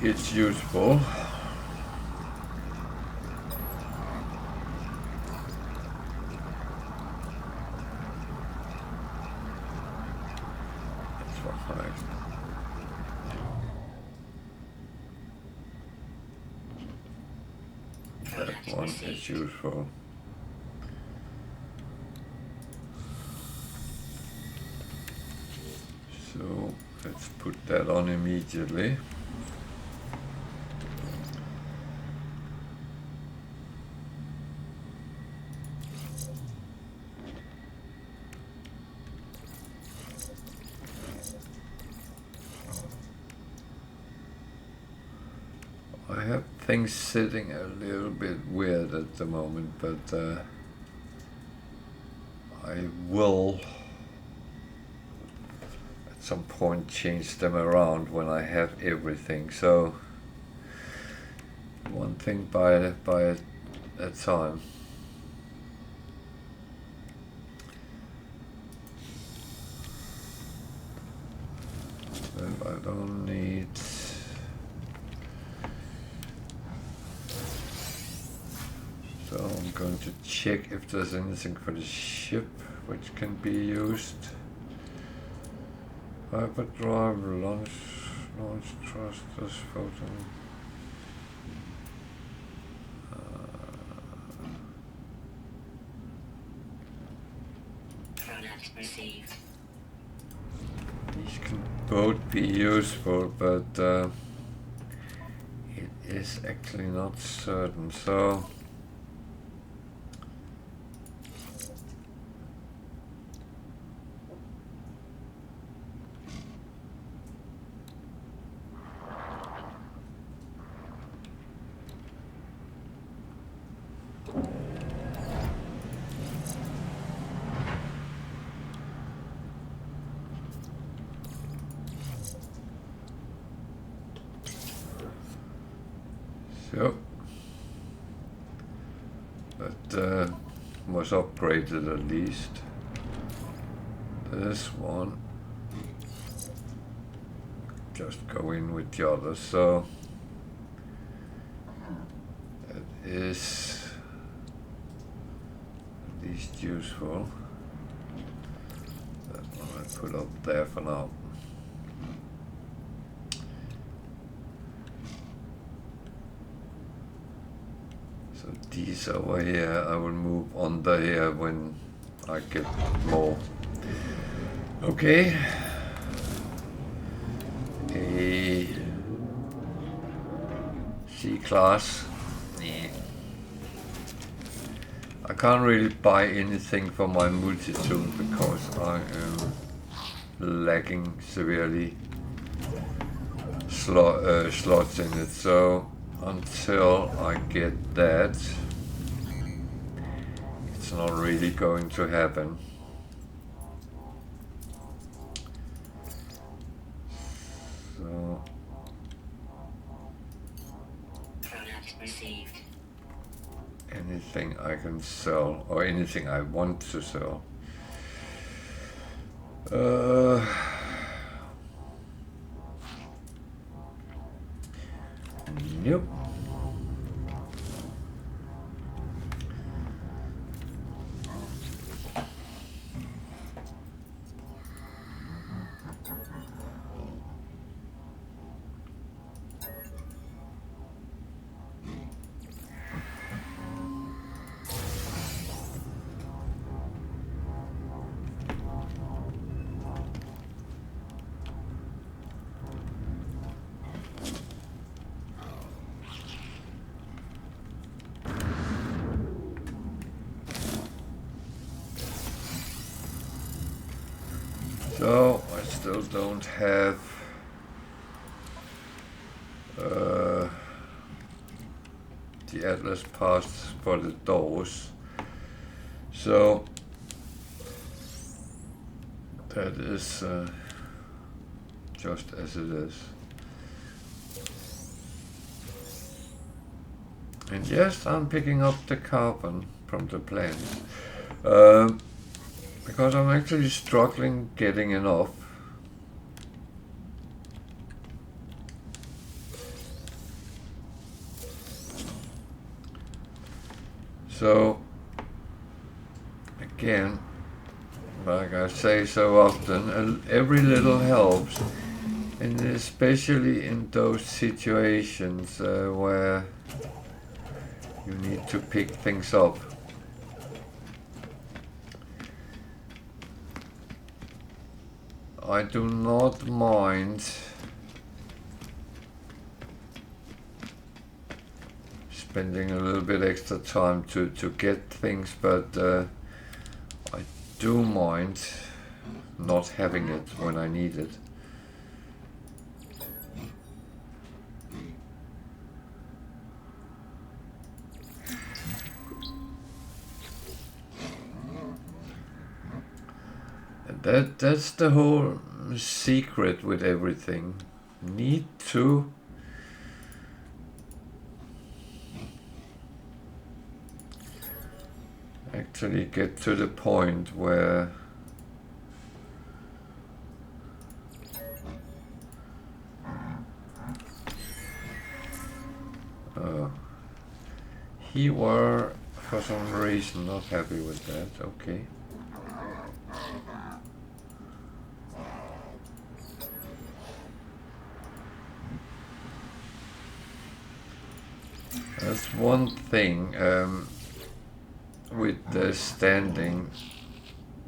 it's useful. Perfect. That one is useful. So let's put that on immediately. I have things sitting a little bit weird at the moment, but I will at some point change them around when I have everything. So one thing by a time. And I don't need. So I'm going to check if there's anything for the ship which can be used. Hyperdrive, launch thrusters, photon. Product received. These can both be useful, but it is actually not certain. So that was upgraded at least. This one just go in with the others, so it is at least useful. That one I put up there for now. So these over here I will move under here when I get more. Okay. A C-class. Yeah. I can't really buy anything for my multi-tool because I am lacking severely slots in it. So until I get that, it's not really going to happen. So Product received. anything I can sell or anything I want to sell. Nope. So I still don't have the Atlas parts for the doors. So that is just as it is. And yes, I'm picking up the carbon from the plant. Because I'm actually struggling getting enough. So again, like I say so often, every little helps, and especially in those situations where you need to pick things up. I do not mind spending a little bit extra time to get things, but I do mind not having it when I need it. And that's the whole secret with everything. Need to actually get to the point where he were for some reason not happy with that. Okay. That's one thing with the standing.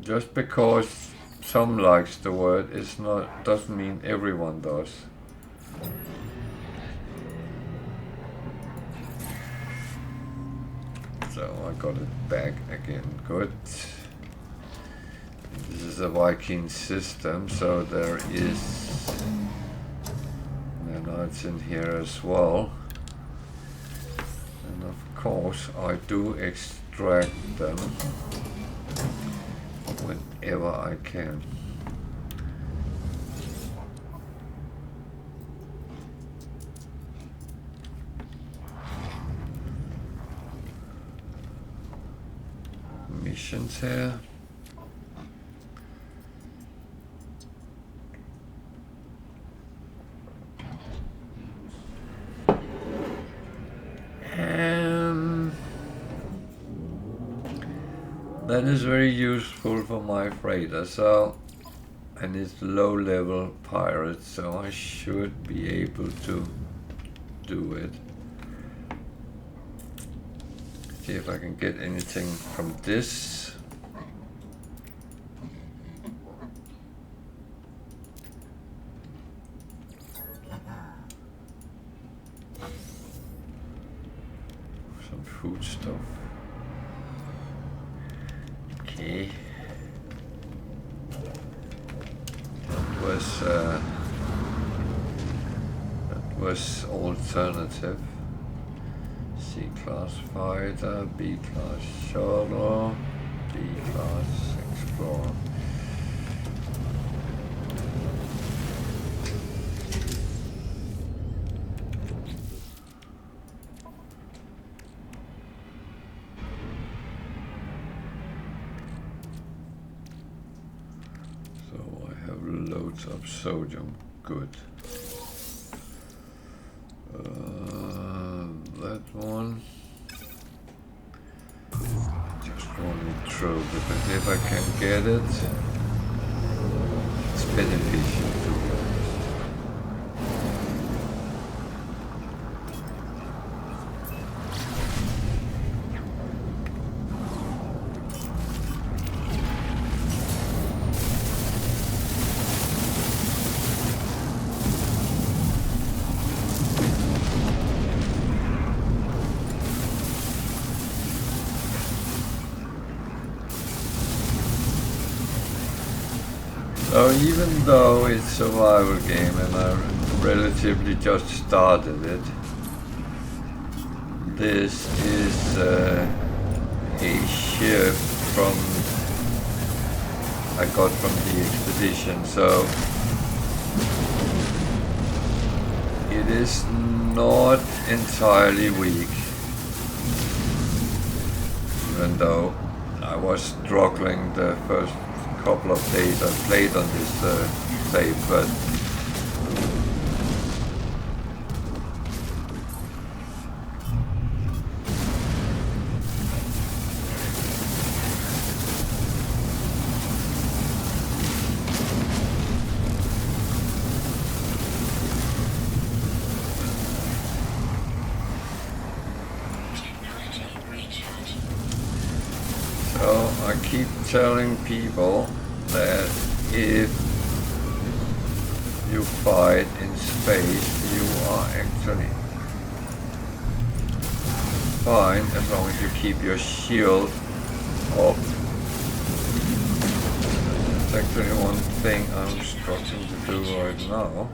Just because some likes the word doesn't mean everyone does. So I got it back again. Good. This is a Viking system, so there is nanites in here as well. And of course I do extract them whenever I can. Missions here. That is very useful for my freighter, so, and it's low level pirate, so I should be able to do it. See if I can get anything from this. Some food stuff. Okay. That was alternative. C-class fighter, B-class shuttle, B-class explorer. So I have loads of sodium. Good. That one. Just running through, but if I can get it, it's beneficial to be honest. So even though it's a survival game and I relatively just started it, this is a shift from I got from the expedition, so it is not entirely weak, even though I was struggling the first couple of days I played on this save, but telling people that if you fight in space, you are actually fine as long as you keep your shield up. That's actually one thing I'm struggling to do right now.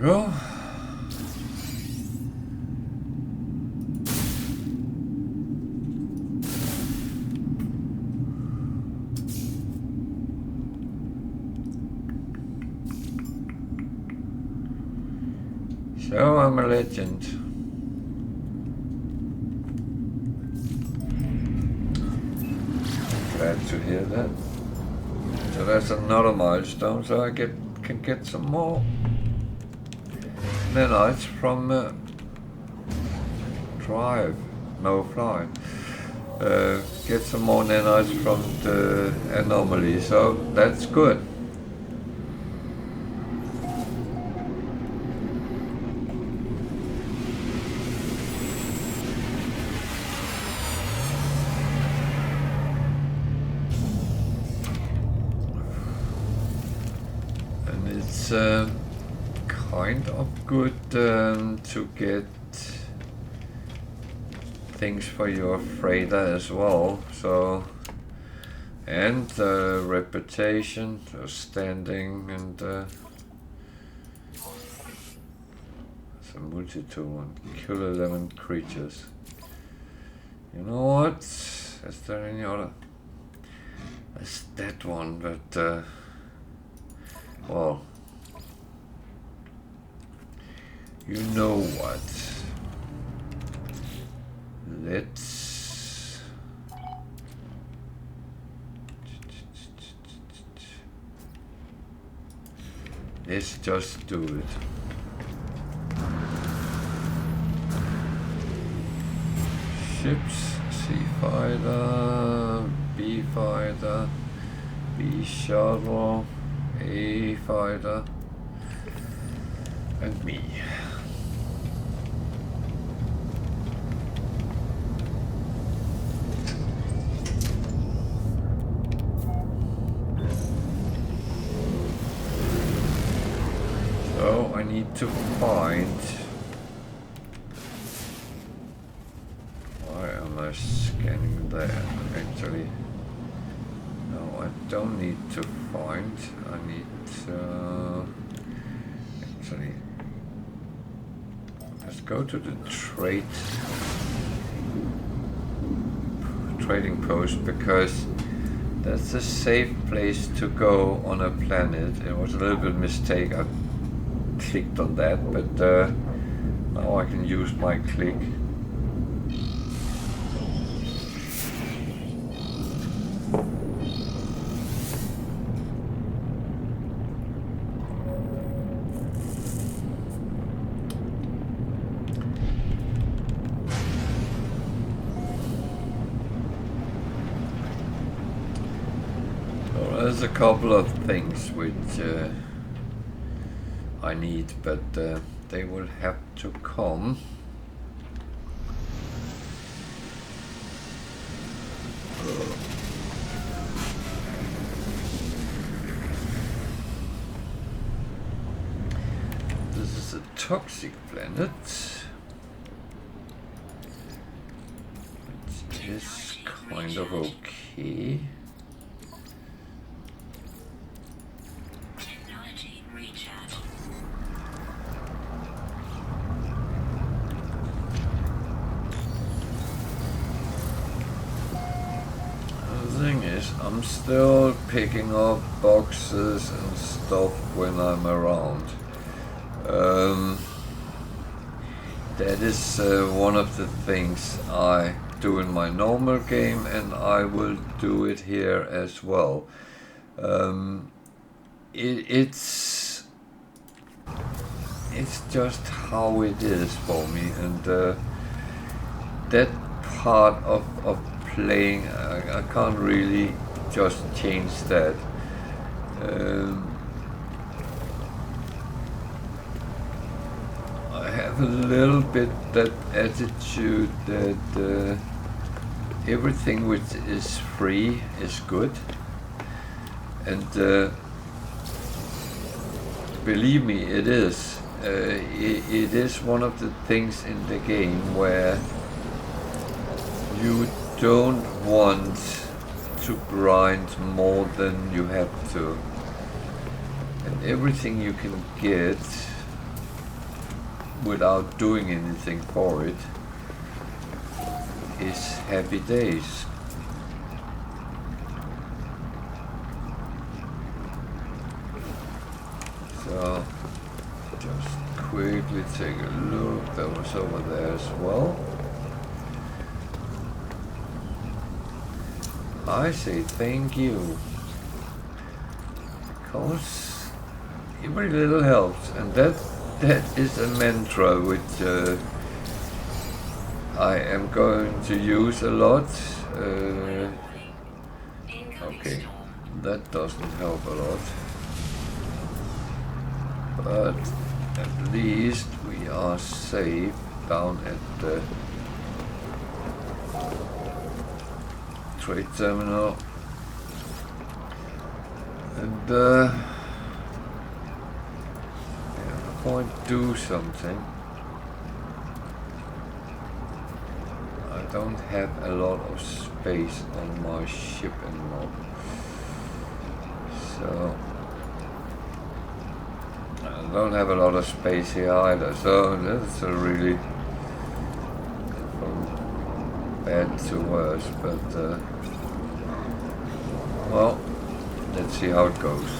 Go. So I'm a legend. Glad to hear that. So that's another milestone, so I can get some more nanites from fly. Get some more nanites from the anomaly, so that's good. And it's kind of good to get things for your freighter as well. So, and reputation, standing, and it's a multi-tool and kill 11 creatures. You know what? Is there any other? There's that one, but well, you know what? Let's just do it. Ships, C fighter, B fighter, B shuttle, A fighter, and me. So I need to find. Why am I scanning that? Actually, no, I don't need to find. I need to actually. Let's go to the trading post because that's a safe place to go on a planet. It was a little bit mistake. I clicked on that, but now I can use my click. There's a couple of things which I need, but they will have to come. This is a toxic planet. It is kind of okay. I'm still picking up boxes and stuff when I'm around. That is one of the things I do in my normal game, and I will do it here as well. It's just how it is for me, and that part of playing, I can't really just change that. I have a little bit that attitude that everything which is free is good, and believe me, it is. It is one of the things in the game where you don't want to grind more than you have to, and everything you can get without doing anything for it is happy days. So just quickly take a look. That was over there as well. I say thank you, because every little helps, and that is a mantra which I am going to use a lot. Okay, that doesn't help a lot, but at least we are safe down at the trade terminal, and I'm going to do something. I don't have a lot of space on my ship anymore, so I don't have a lot of space here either, so that's a really from bad to worse, but well, let's see how it goes.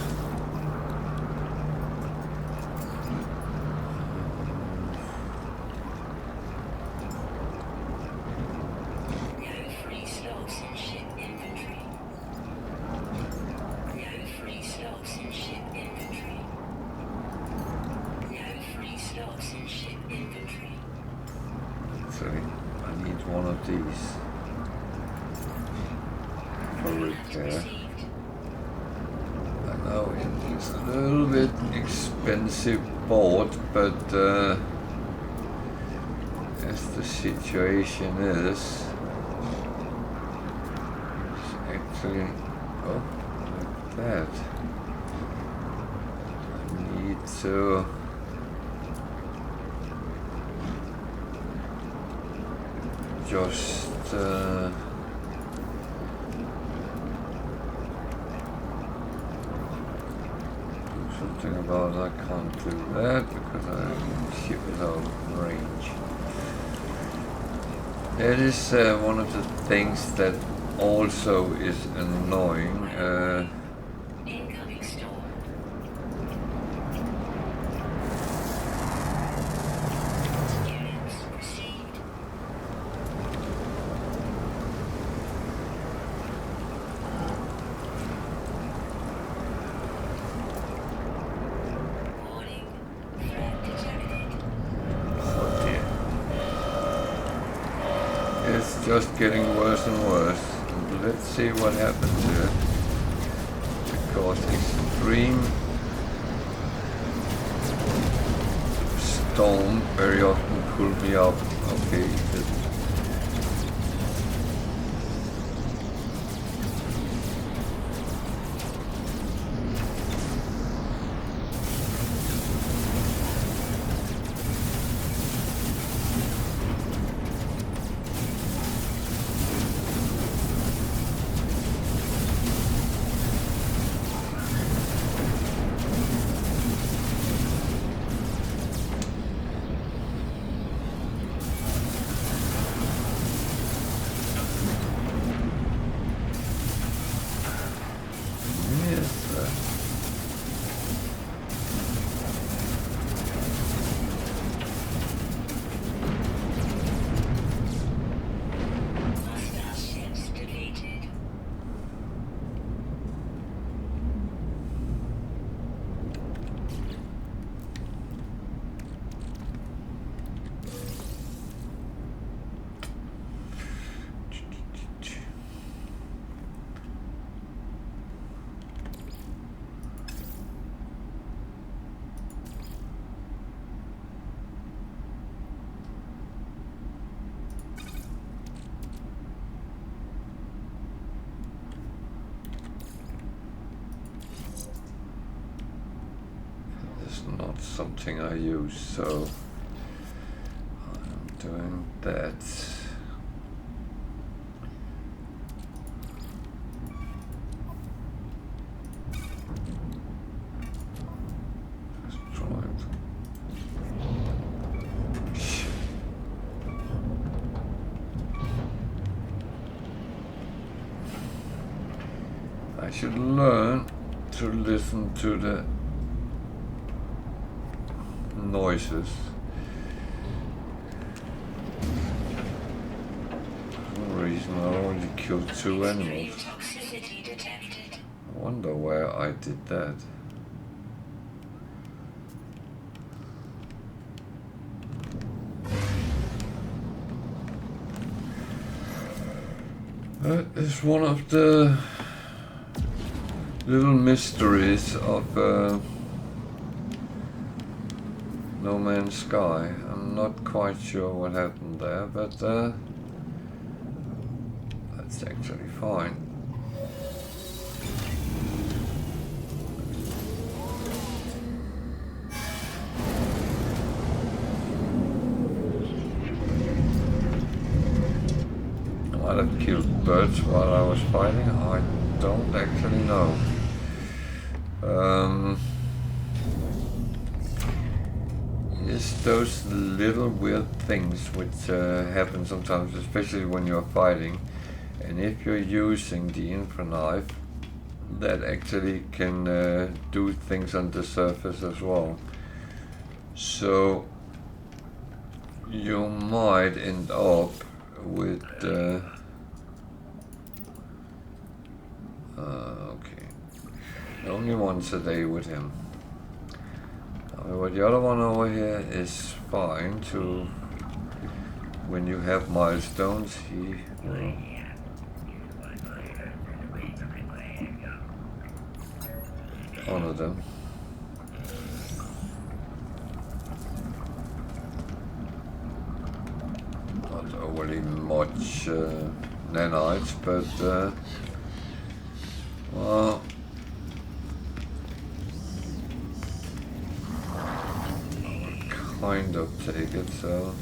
Board, but as the situation is, it's actually, oh, like that. I need to just about I can't do that because I ship is out of range. That is one of the things that also is annoying. Incoming storm. Units received. Just getting worse and worse. Let's see what happens here, because extreme storm very often pull me up. Okay, something I use, so I'm doing that. I should learn to listen to the noises. For some reason I only killed 2 animals. Toxicity detected. I wonder where I did that. That is one of the little mysteries of No Man's Sky. I'm not quite sure what happened there, but that's actually fine. I might have killed birds while I was fighting. I don't actually know. It's those little weird things which happen sometimes, especially when you're fighting, and if you're using the infra knife, that actually can do things on the surface as well. So you might end up with okay, only once a day with him. However, the other one over here is fine to, when you have milestones, he will honor them. Not overly much nanites, but well, kind of take it, so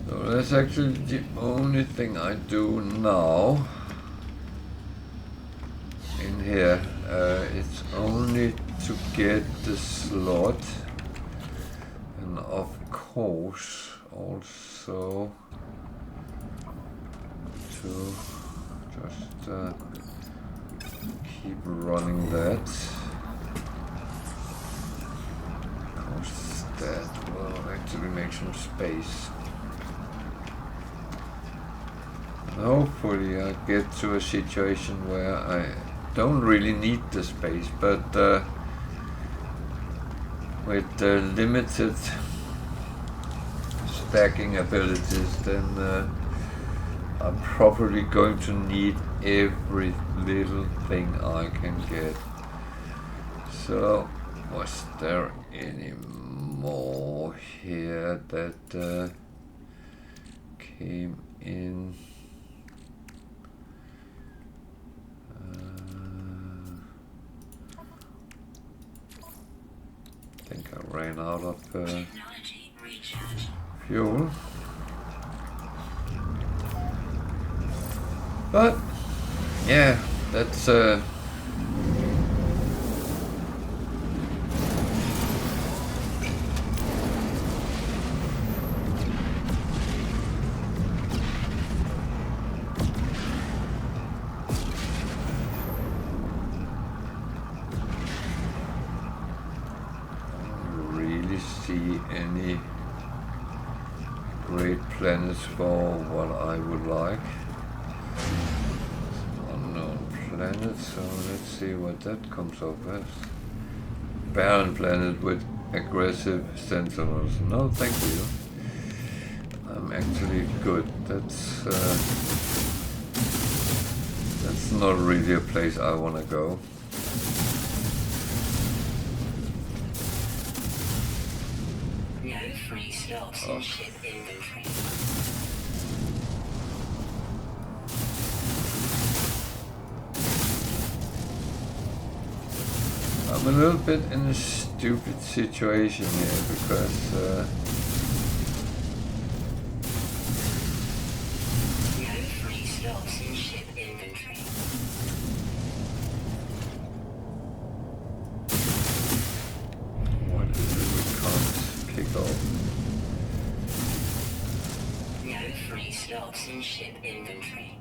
that's actually the only thing I do now in here. It's only to get the slot, and of course also to just keep running that, because that will actually make some space. And hopefully I get to a situation where I don't really need the space, but with the limited stacking abilities, then I'm probably going to need every little thing I can get. So, was there any more here that came in? I think I ran out of fuel. But yeah, that's really see any great planets for what I would like. Unknown planet, so let's see what that comes up as. Barren planet with aggressive sentinels. No, thank you. I'm actually good. That's not really a place I want to go. No free slots in ship inventory. I'm a little bit in a stupid situation here because No free slots in ship inventory. what is it we can't kick off? No free slots in ship inventory.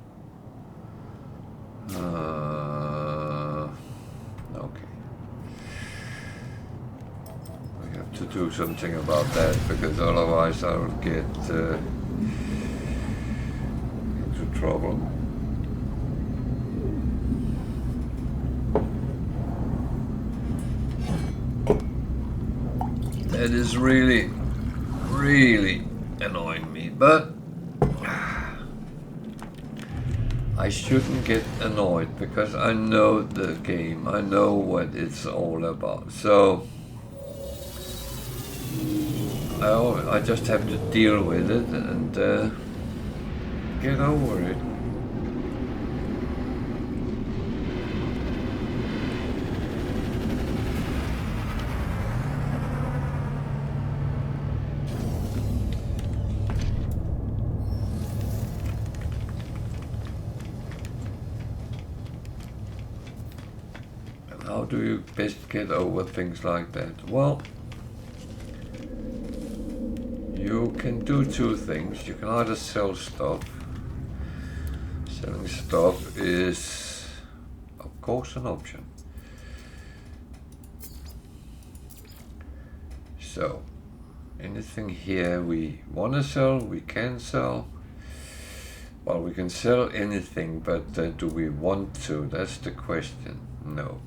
Okay. We have to do something about that because otherwise I'll get into trouble. That is really, really annoying me, but I shouldn't get annoyed because I know the game, I know what it's all about. So I just have to deal with it and get over it. How do you best get over things like that? Well, you can do two things. You can either sell stuff. Selling stuff is, of course, an option. So, anything here we want to sell, we can sell. Well, we can sell anything, but do we want to? That's the question. No.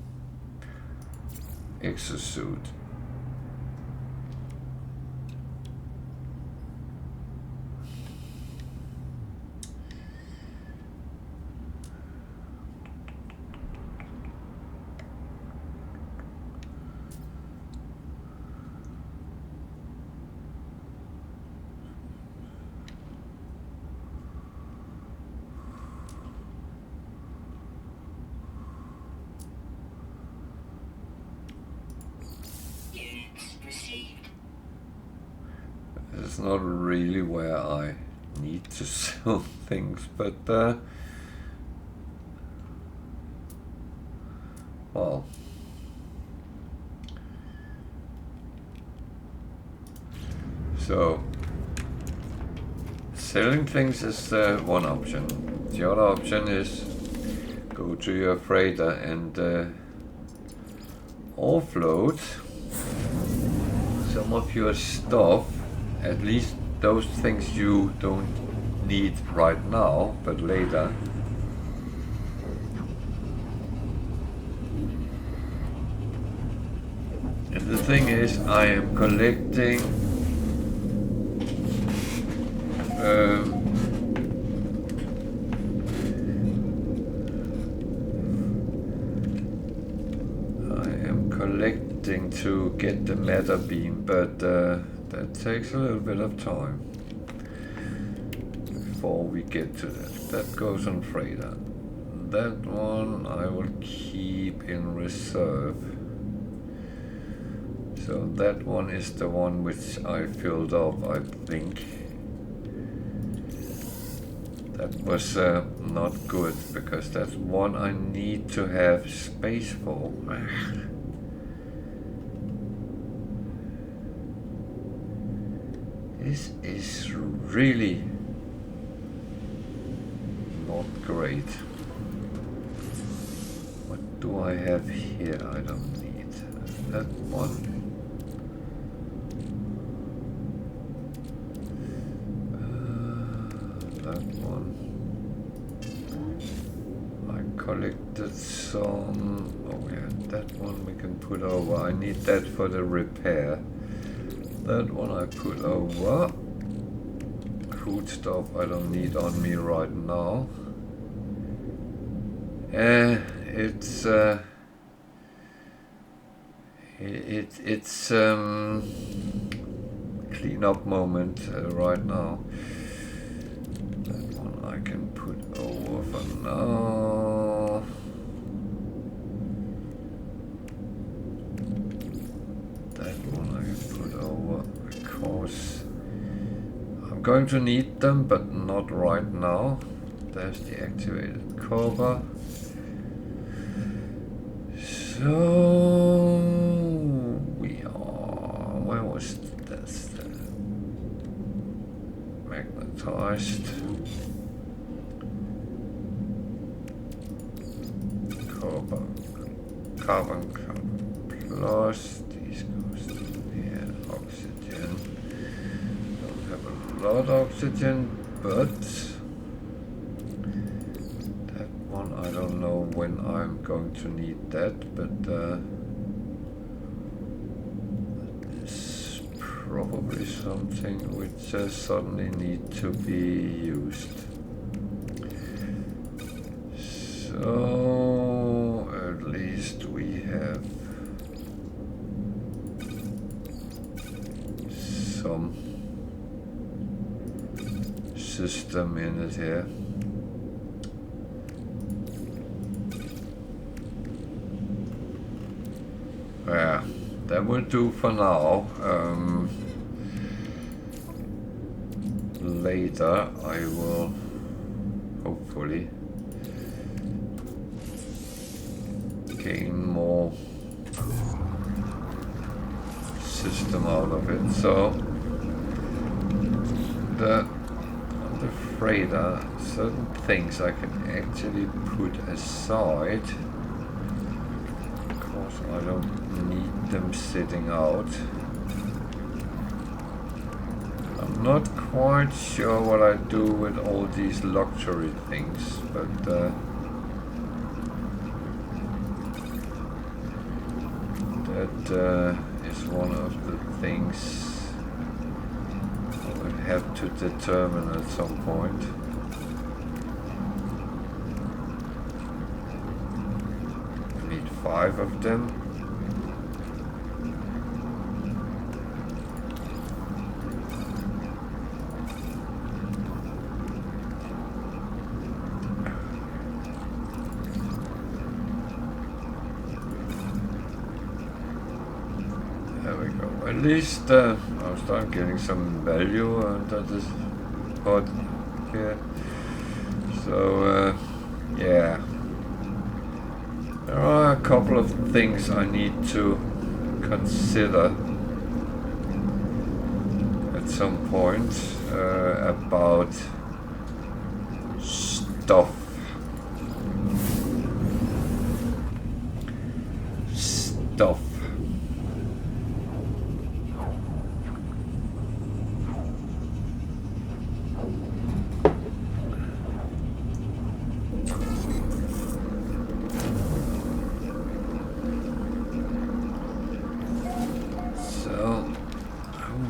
Exosuit. It's not really where I need to sell things, but well, so selling things is one option. The other option is go to your freighter and offload some of your stuff. At least those things you don't need right now, but later. And the thing is, I am collecting to get the matter beam, but that takes a little bit of time before we get to that. That goes on freighter. That one I will keep in reserve. So that one is the one which I filled up, I think. That was not good because that's one I need to have space for. This is really not great. What do I have here? I don't need that one. That one. I collected some. Oh yeah, that one we can put over. I need that for the repair. That one I put over. Food stuff I don't need on me right now. It's clean up moment right now. That one I can put over for now. one I can put over because I'm going to need them, but not right now. There's the activated cover. So we are. Where was this? Magnetized. Carbon plus. These goes to here. Oxygen. Don't have a lot of oxygen, but that one I don't know when I'm going to need that, but it's probably something which suddenly need to be used. So at least we have some system in it here. Yeah, that will do for now. Later I will hopefully gain more system out of it. So I'm afraid certain things I can actually put aside because I don't need them sitting out. I'm not quite sure what I do with all these luxury things, but that is one of the things I will have to determine at some point. I need 5 of them. At least I'll start getting some value under this pot here. So yeah, there are a couple of things I need to consider at some point about stuff.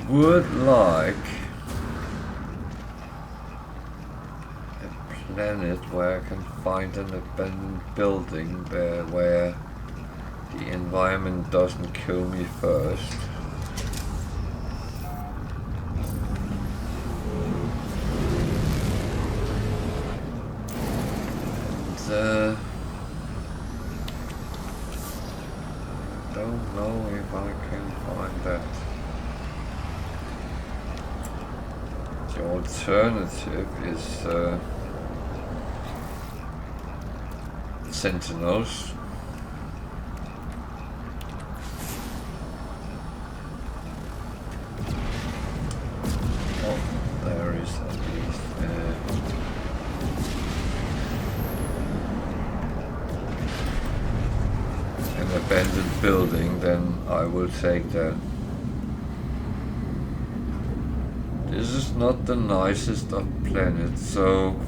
Would like a planet where I can find an abandoned building where the environment doesn't kill me first. And, I don't know if I can find that. The alternative is sentinels. Oh, there is at least an abandoned building, then I will take that. This is not the nicest of planets, so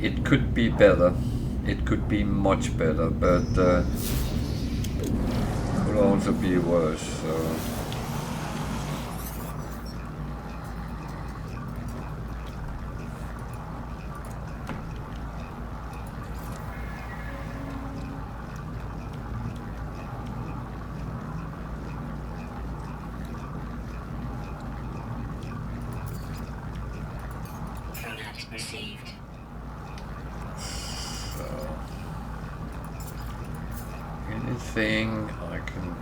it could be better. It could be much better, but could also be worse. So. Received. So anything I can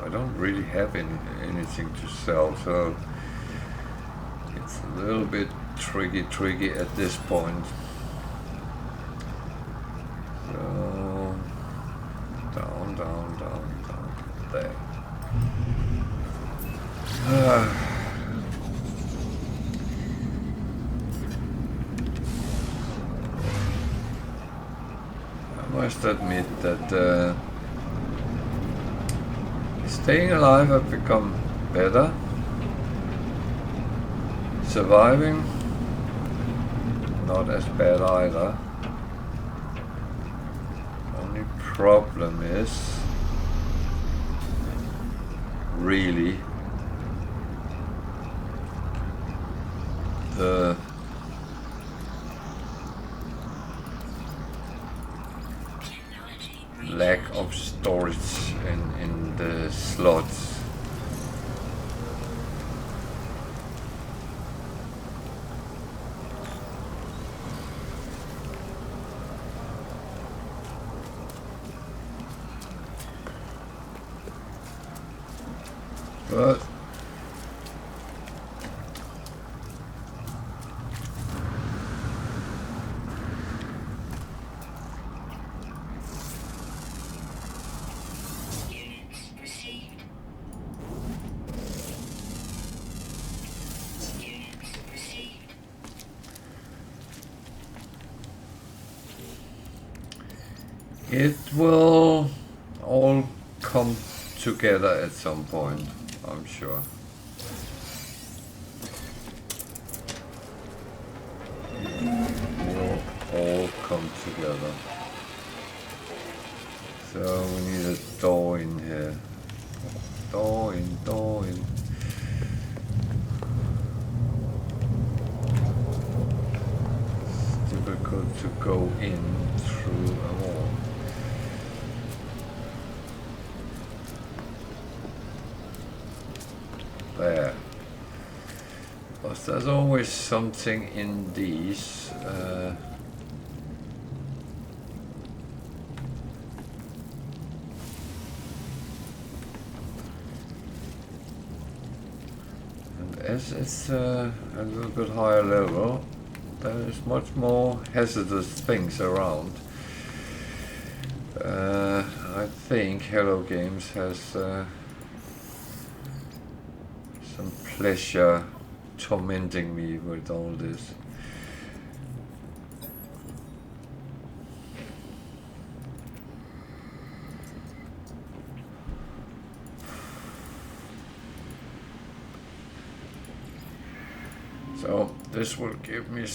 I don't really have anything to sell, so it's a little bit tricky at this point. So down there. I must admit that staying alive has become better. Surviving, not as bad either. Only problem is really the lack of storage in the slots. But it will all come together at some point, I'm sure. Will all come together. So we need a door in here. Door in. It's difficult to go in through a wall. There. Because there's always something in these. And as it's a little bit higher level, there is much more hazardous things around. I think Hello Games has some pleasure tormenting me with all this. So this will give me a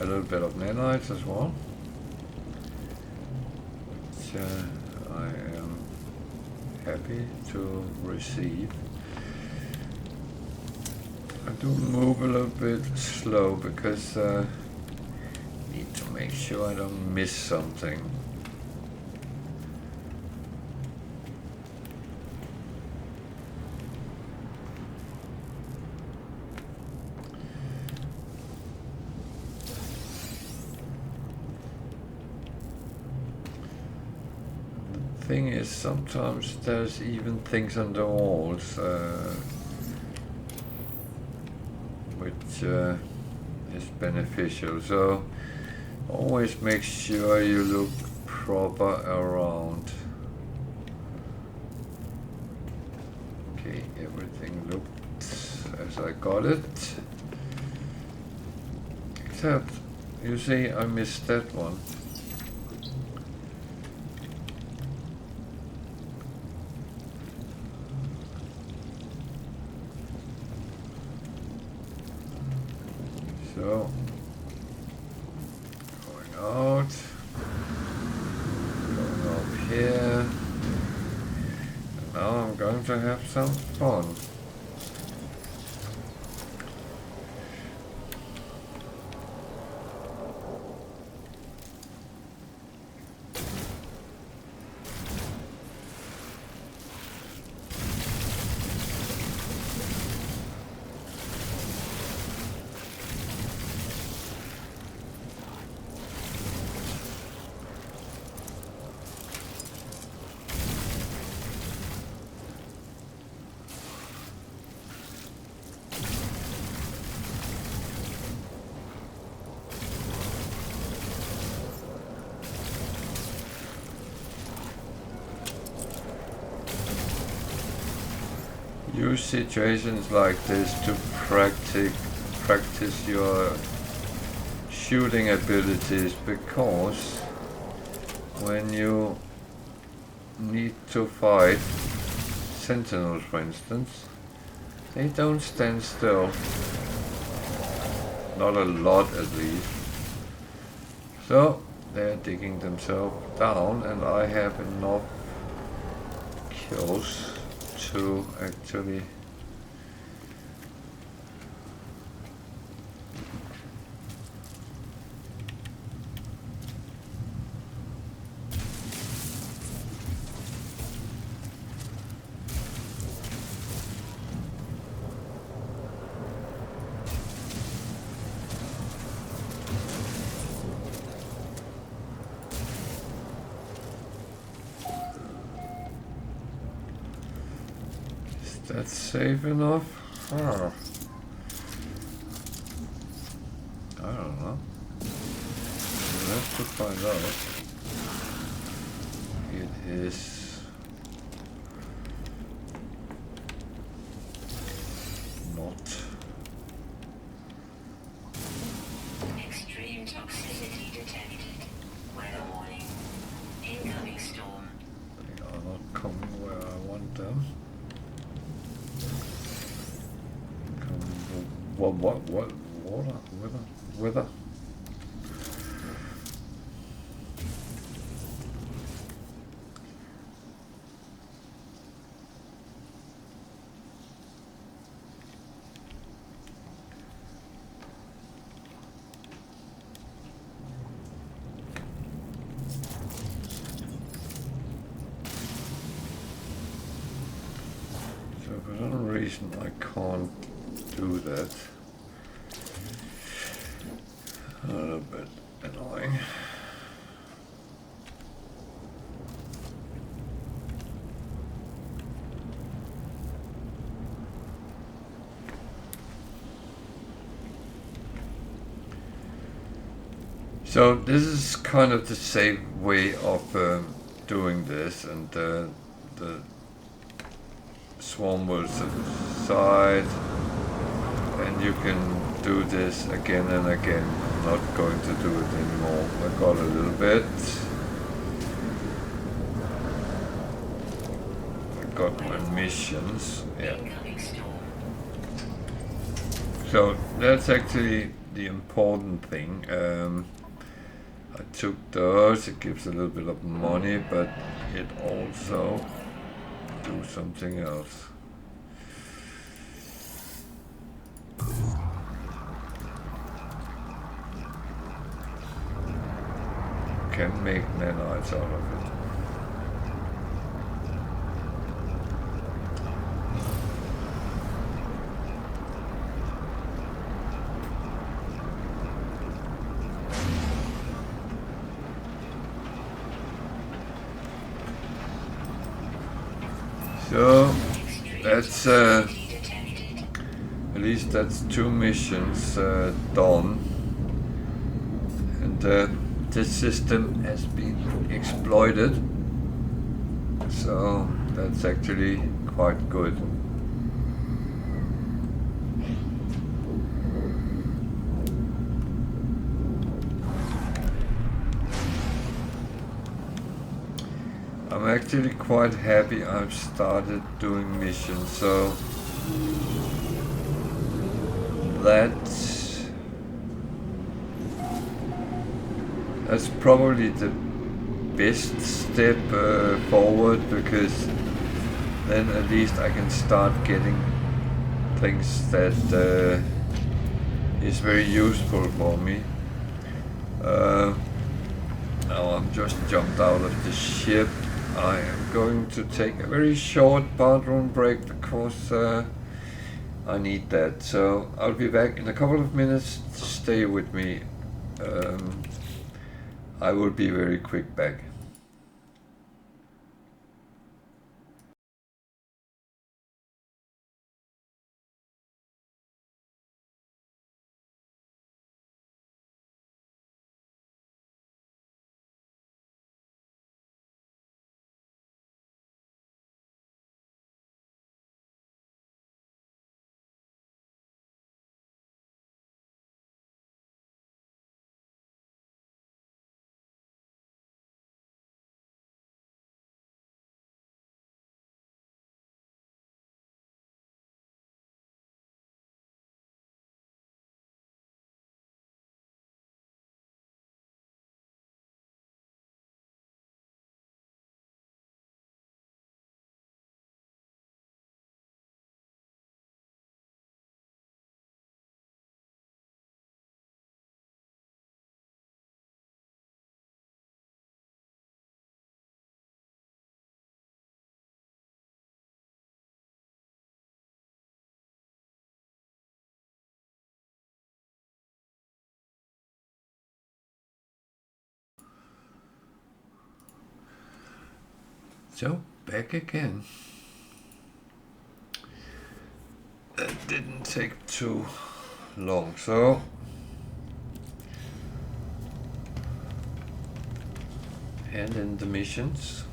little bit of nanites as well, which I am happy to receive. I do move a little bit slow because I need to make sure I don't miss something. The thing is, sometimes there's even things on the walls which is beneficial, so always make sure you look proper around. Okay, everything looked as I got it, except you see I missed that one. So, going out, going up here, and now I'm going to have some fun. choose situations like this to practice your shooting abilities, because when you need to fight sentinels, for instance, they don't stand still. Not a lot, at least. So they're digging themselves down, and I have enough kills to actually That's safe enough? Huh. I don't know. We'll have to find out. It is not. Extreme toxicity detected. Weather warning. Incoming storm. They are not coming where I want them. What? Water? Weather? So for some reason I can't do that. A little bit annoying. So this is kind of the safe way of doing this, and the swarm will subside, and you can do this again and again. I'm not going to do it anymore. I got a little bit. I got my missions. Yeah. Incoming storm. So that's actually the important thing. I took those. It gives a little bit of money, but it also do something else. Can make nanites out of it. So that's at least that's 2 missions done, and this system has been exploited, so that's actually quite good. I'm actually quite happy I've started doing missions, so that's probably the best step forward, because then at least I can start getting things that is very useful for me. Now I'm just jumped out of the ship. I am going to take a very short bathroom break, because I need that. So I'll be back in a couple of minutes. Stay with me. I will be very quick back. So, back again. That didn't take too long, so hand in the missions.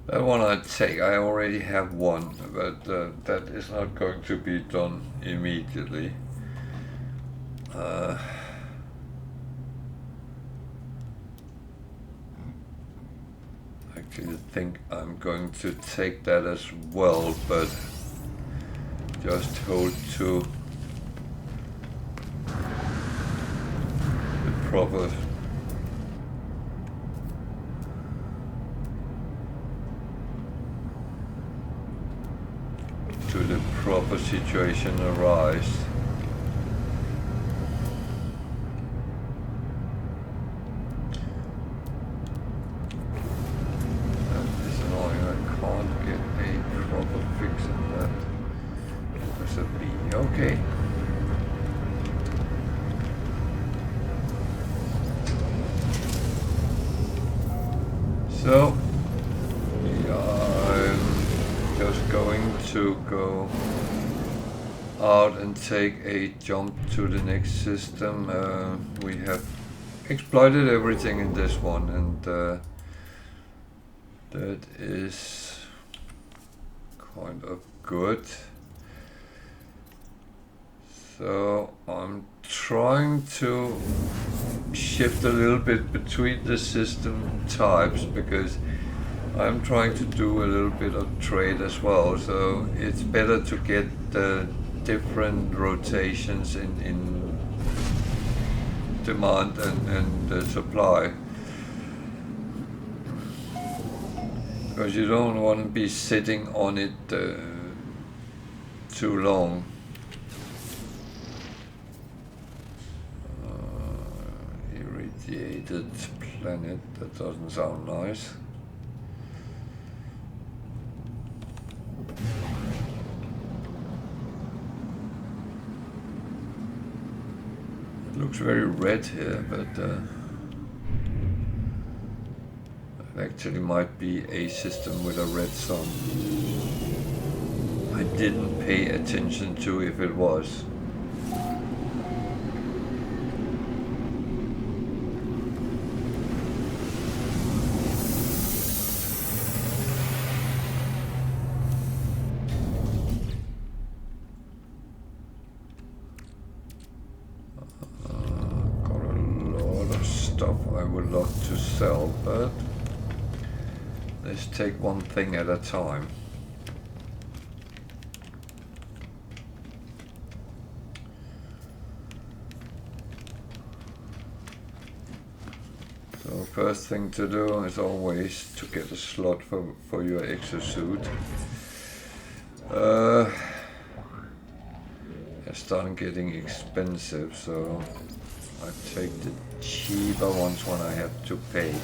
That one I take, I already have one, but that is not going to be done immediately. I actually think I'm going to take that as well, but just hold to the proper situation arise. That is annoying, I can't get a proper fix on that. There's a B, okay. So, I'm just going to go out and take a jump to the next system. We have exploited everything in this one, and that is kind of good. So I'm trying to shift a little bit between the system types because I'm trying to do a little bit of trade as well, so it's better to get the different rotations in demand and supply, because you don't want to be sitting on it too long. Irradiated planet, that doesn't sound nice. It looks very red here, but it actually might be a system with a red sun. I didn't pay attention to if it was. But let's take one thing at a time. So first thing to do is always to get a slot for your exosuit. They're starting getting expensive, so I take the cheaper ones when I have to pay.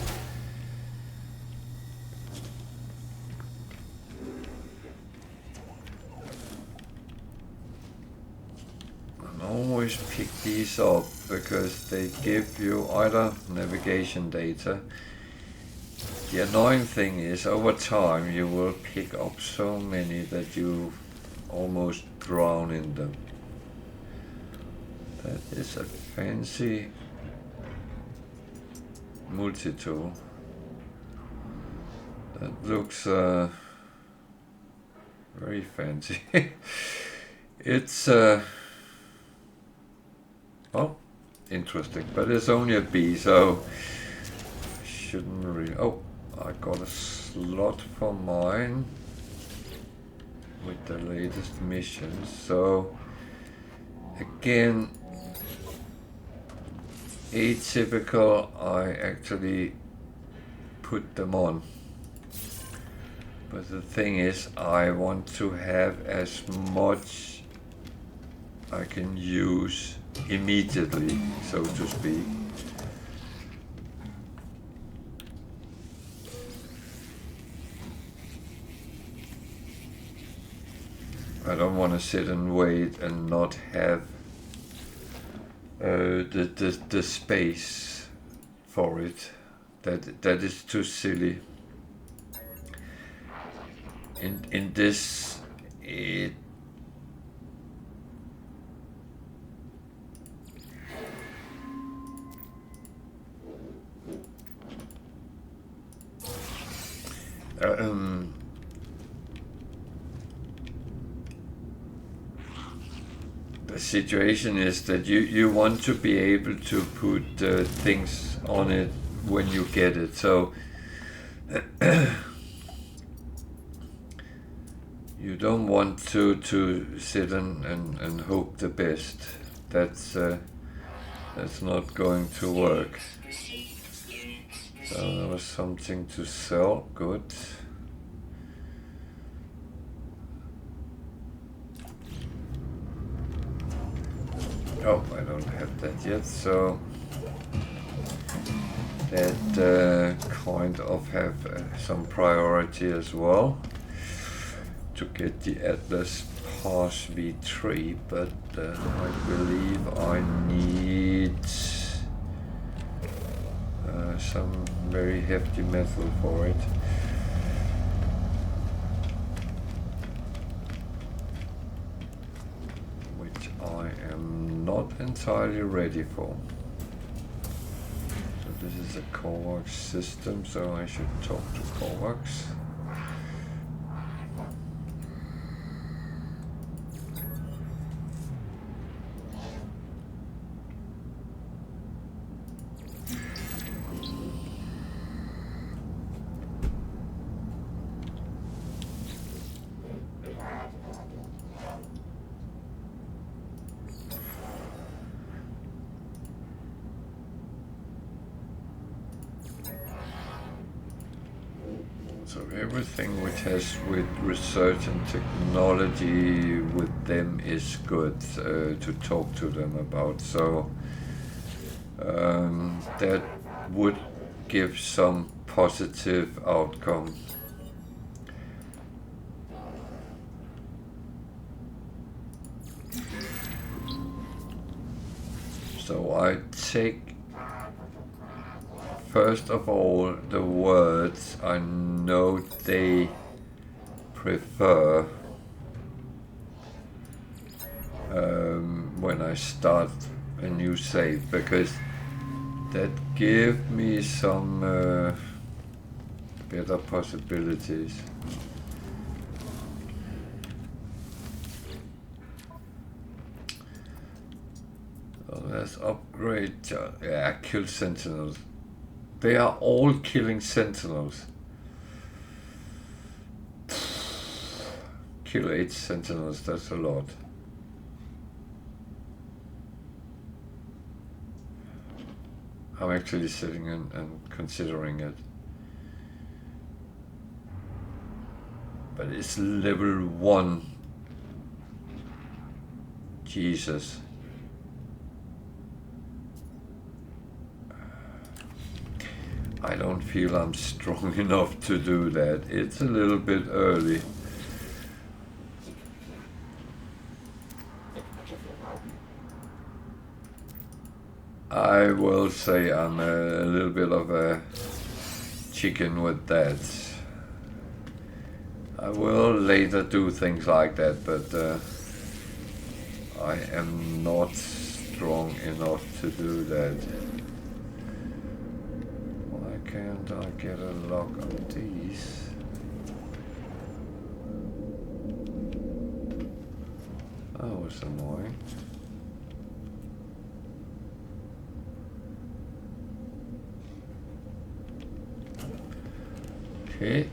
And always pick these up because they give you either navigation data. The annoying thing is over time you will pick up so many that you almost drown in them. That is a fancy multi-tool. That looks very fancy. It's well, interesting, but it's only a B, so I shouldn't really. Oh, I got a slot for mine with the latest missions. So again, atypical, I actually put them on. But the thing is, I want to have as much I can use immediately, so to speak. I don't want to sit and wait and not have the space for it. That is too silly. In this, it the situation is that you want to be able to put things on it when you get it. So you don't want to sit and hope the best. That's not going to work. So there was something to sell. Good. Oh, I don't have that yet, so that kind of have some priority as well to get the Atlas Pass V3, but I believe I need some very hefty metal for it. Which I am not entirely ready for. So this is a Kovacs system, so I should talk to Kovacs. So everything which has with research and technology with them is good to talk to them about. So that would give some positive outcome. So I take first of all the words I know they prefer when I start a new save, because that give me some better possibilities. So let's upgrade. Yeah, kill sentinels. They are all killing sentinels. Kill 8 sentinels, that's a lot. I'm actually sitting and considering it. But it's level 1. Jesus. I don't feel I'm strong enough to do that. It's a little bit early. I will say I'm a little bit of a chicken with that. I will later do things like that, but I am not strong enough to do that. Why can't I get a lock on these? That was annoying. Okay.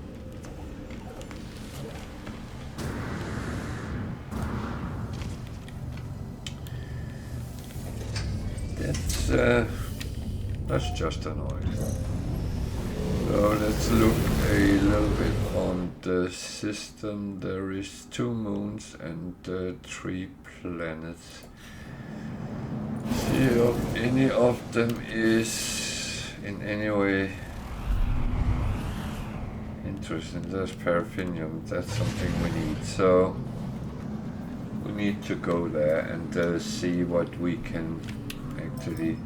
That's just annoying. So let's look a little bit on the system. There is 2 moons and 3 planets. See if any of them is in any way interesting. There's paraffinium, that's something we need. So need to go there and see what we can actually,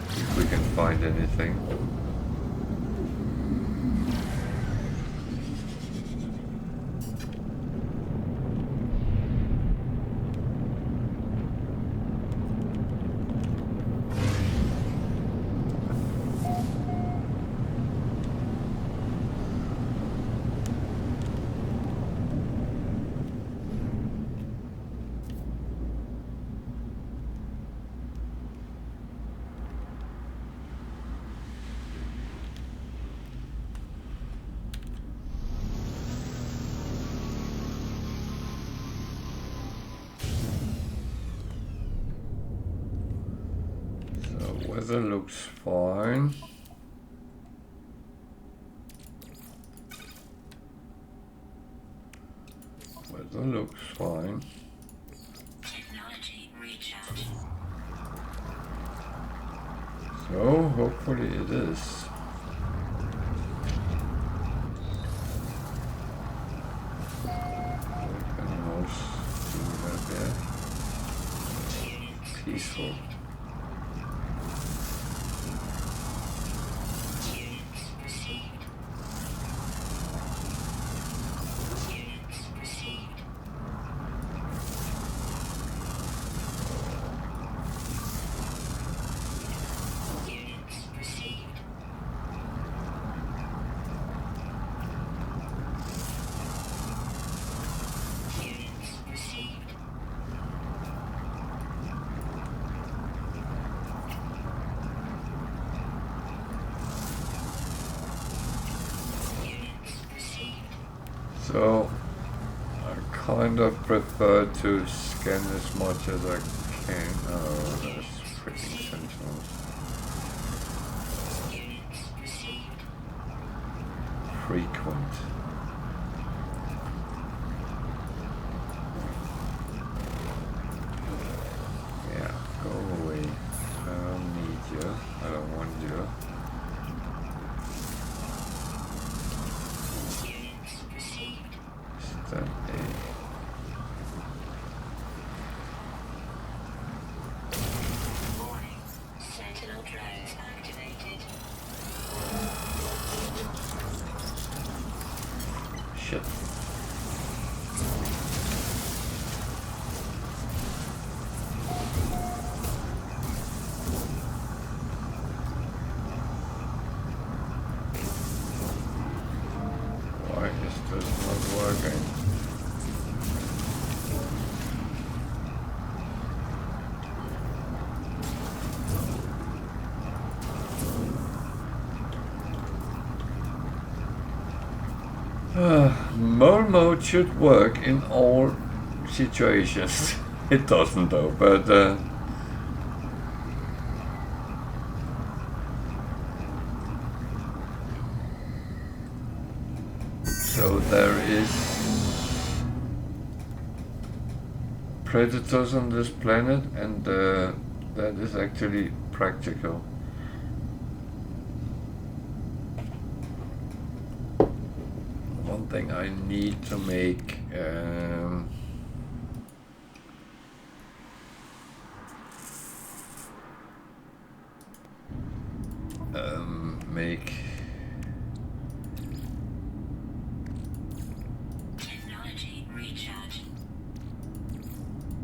if we can find anything. Weather looks fine. Weather looks fine. Technology recharge. So hopefully it is. Animals doing that there. Peaceful. So I kind of prefer to scan as much as I can. Oh, those freaking sentinels. Frequent. Yeah, go away. I don't need you. I don't want you. Mole mode should work in all situations. It doesn't though, but so there is predators on this planet, and that is actually practical. One thing I need to make Technology recharge.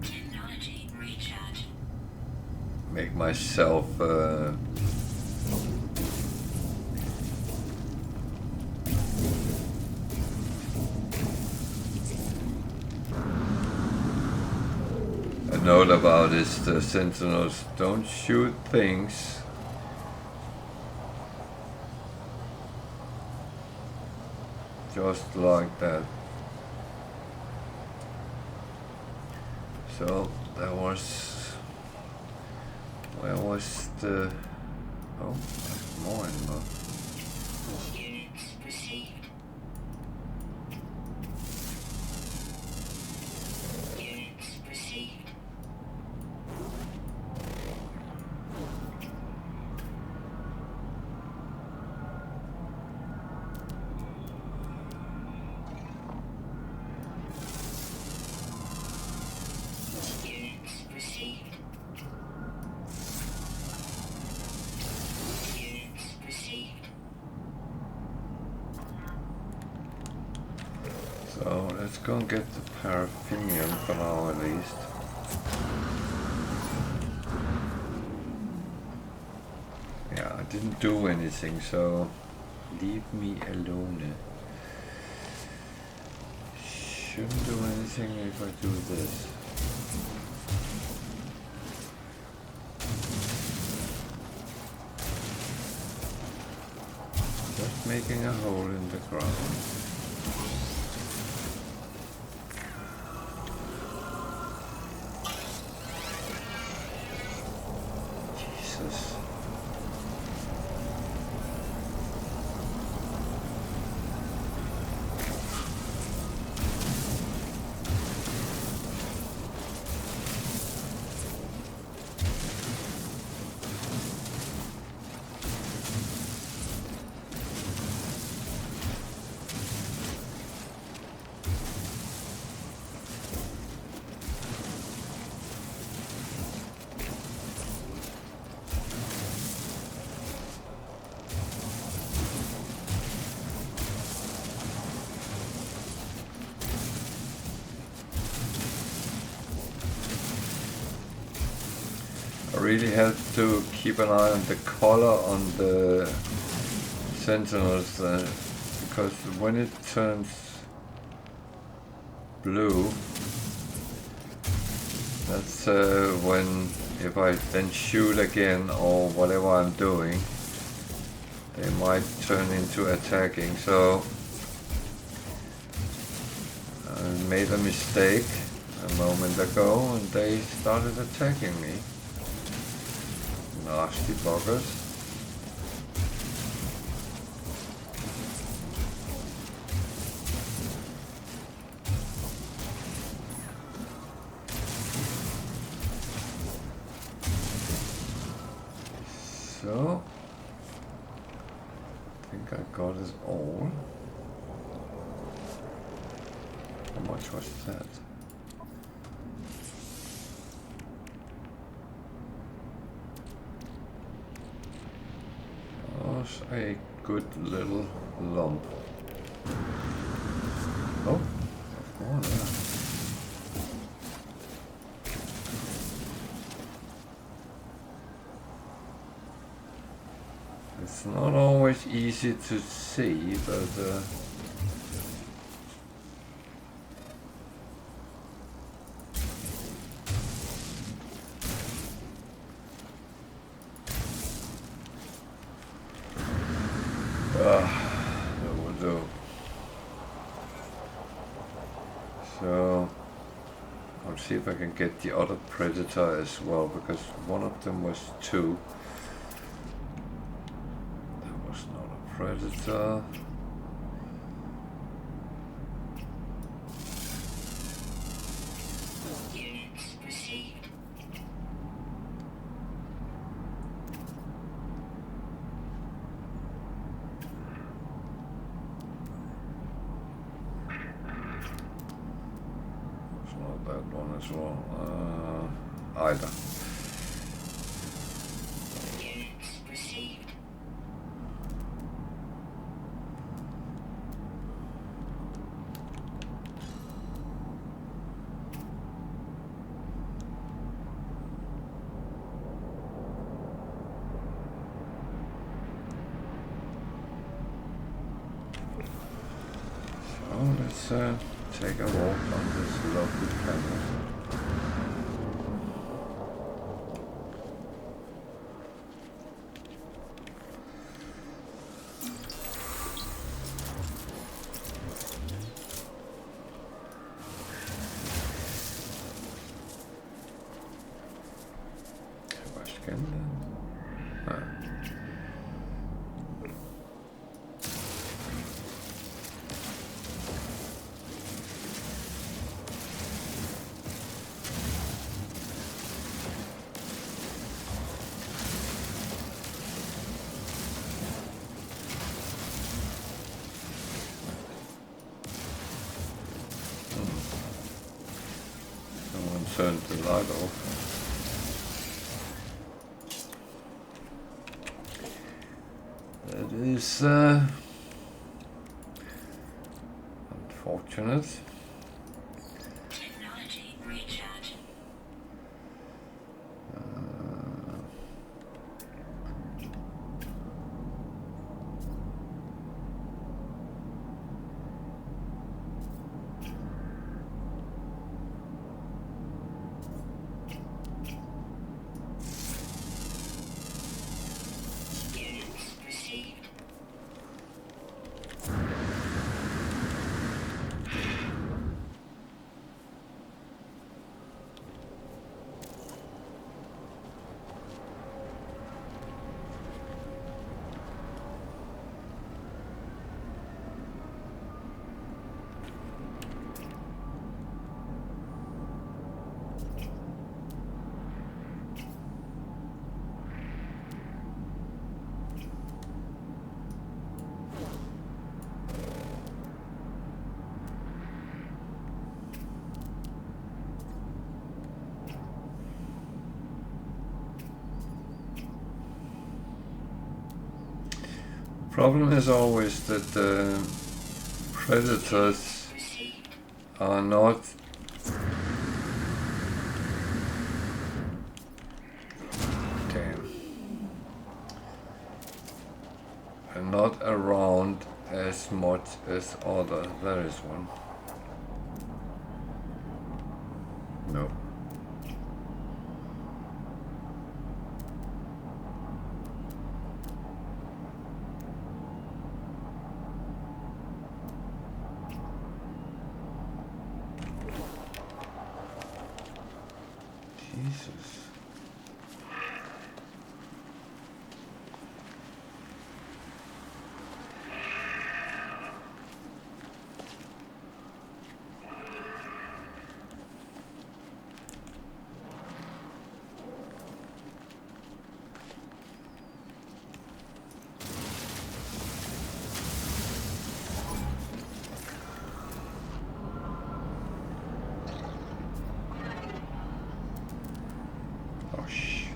Technology recharge. make myself a note about is the sentinels don't shoot things just like that. So that was, where was the, oh, there's more animal. Units received. Units received. go and get the paraffinium for now at least. Yeah, I didn't do anything, so leave me alone. Shouldn't do anything if I do this. Just making a hole in the ground. Jesus. I really have to keep an eye on the color on the sentinels because when it turns blue, that's when if I then shoot again or whatever I'm doing, they might turn into attacking. So I made a mistake a moment ago and they started attacking me. Nasty buggers. So, I think I got it all. How much was that? Was a good little lump. Oh, more there. It's not always easy to see, but that will do. So I'll see if I can get the other predator as well, because one of them was 2. That was not a predator. Units received. It's not that one as well. Either. Units received. So let's take a walk on this lovely planet. Turned the light off. That is unfortunate. Problem is always that predators are not not around as much as other. There is one. No. Jesus. Oh shit.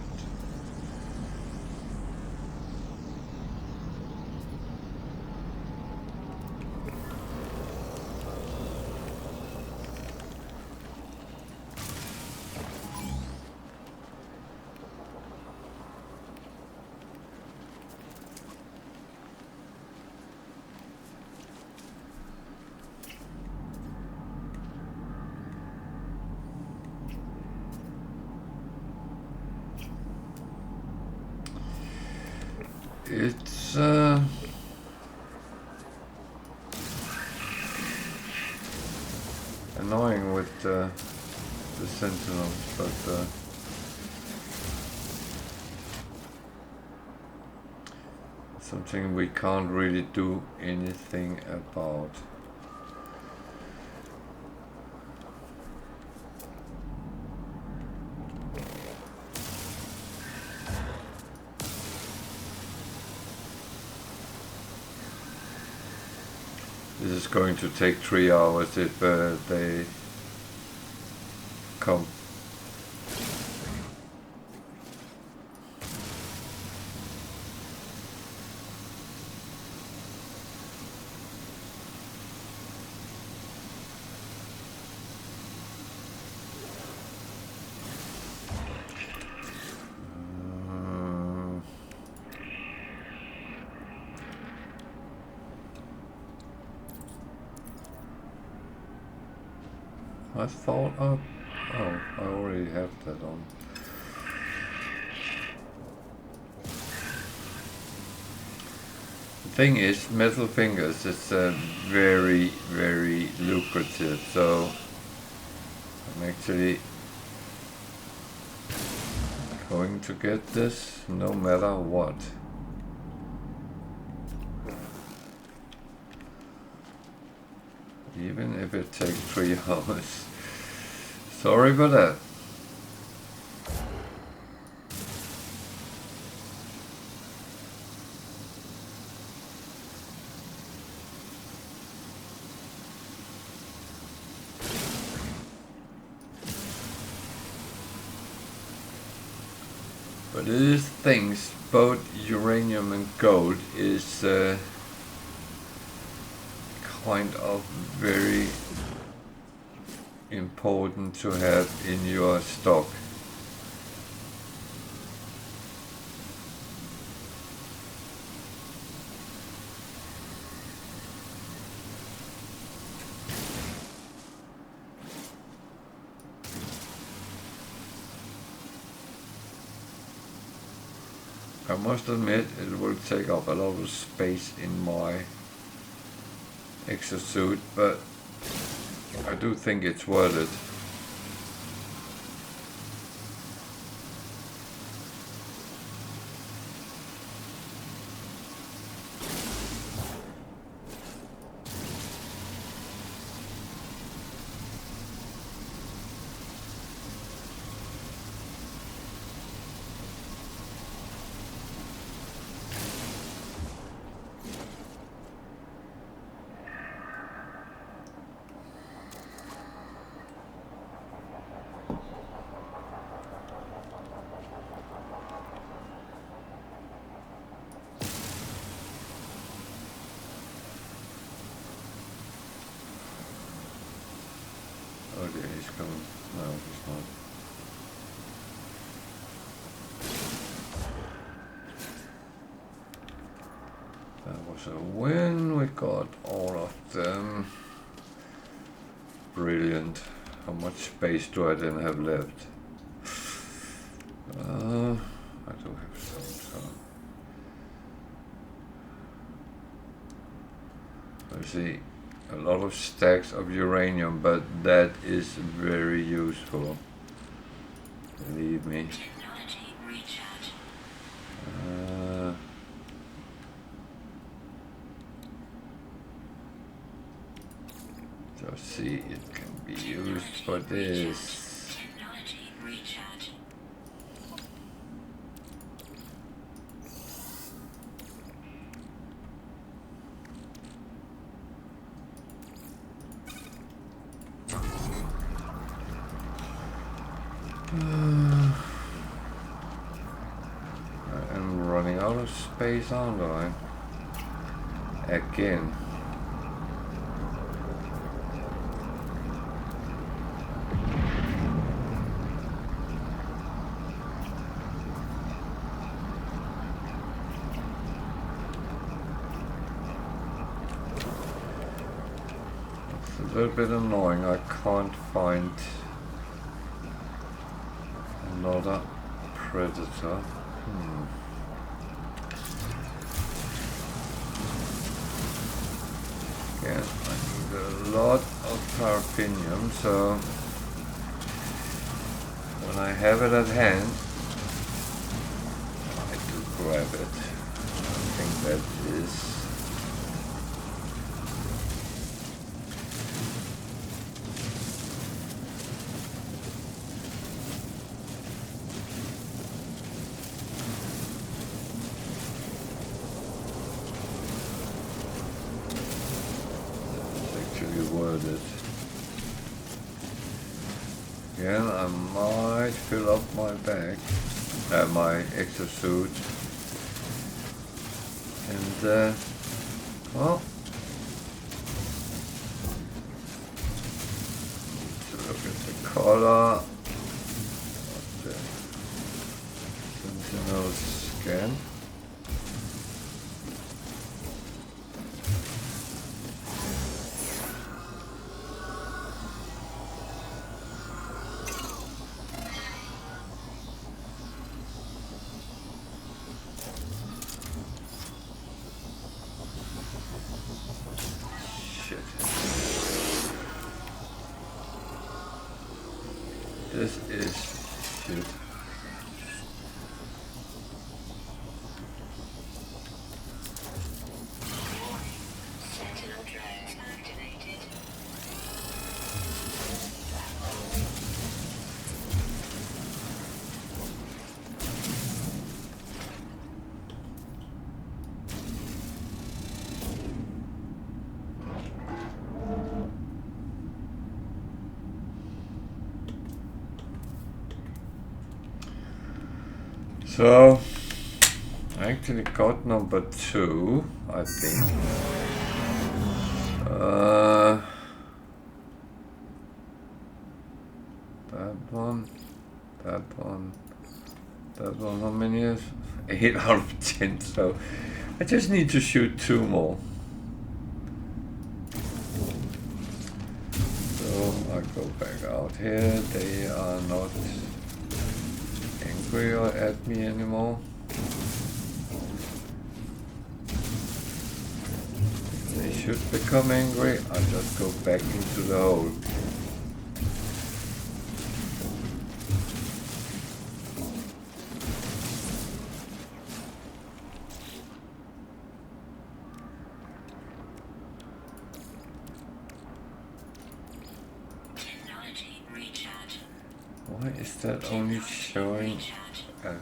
It's annoying with the sentinels, but something we can't really do anything about. This is going to take 3 hours if they come. I thought oh, I already have that on. The thing is, metal fingers is very, very lucrative, so I'm actually going to get this no matter what. Even if it takes 3 hours. Sorry about that. But these things, both uranium and gold, is kind of very important to have in your stock. I must admit it will take up a lot of space in my exosuit, but I do think it's worth it. coming. No, he's not. That was a win. We got all of them. Brilliant. How much space do I then have left? I do have some. So. I see a lot of stacks of uranium, but that is very useful. Believe me. So see, it can be used for this. I am running out of space, aren't I? Again. It's a little bit annoying. I can't find another predator. Again, I need a lot of paraffinium, so when I have it at hand, I do grab it. I think that is worth it. Again, I might fill up my bag, my exosuit, and well, to look at the color of the sentinel scan. This is shit. Sentinel drones activated. So, I actually got number 2, I think. That one, how many is? 8 out of 10, so I just need to shoot 2 more. So I go back out here, they are not angry or at me anymore. They should become angry, I just go back into the hole. Why is that only showing a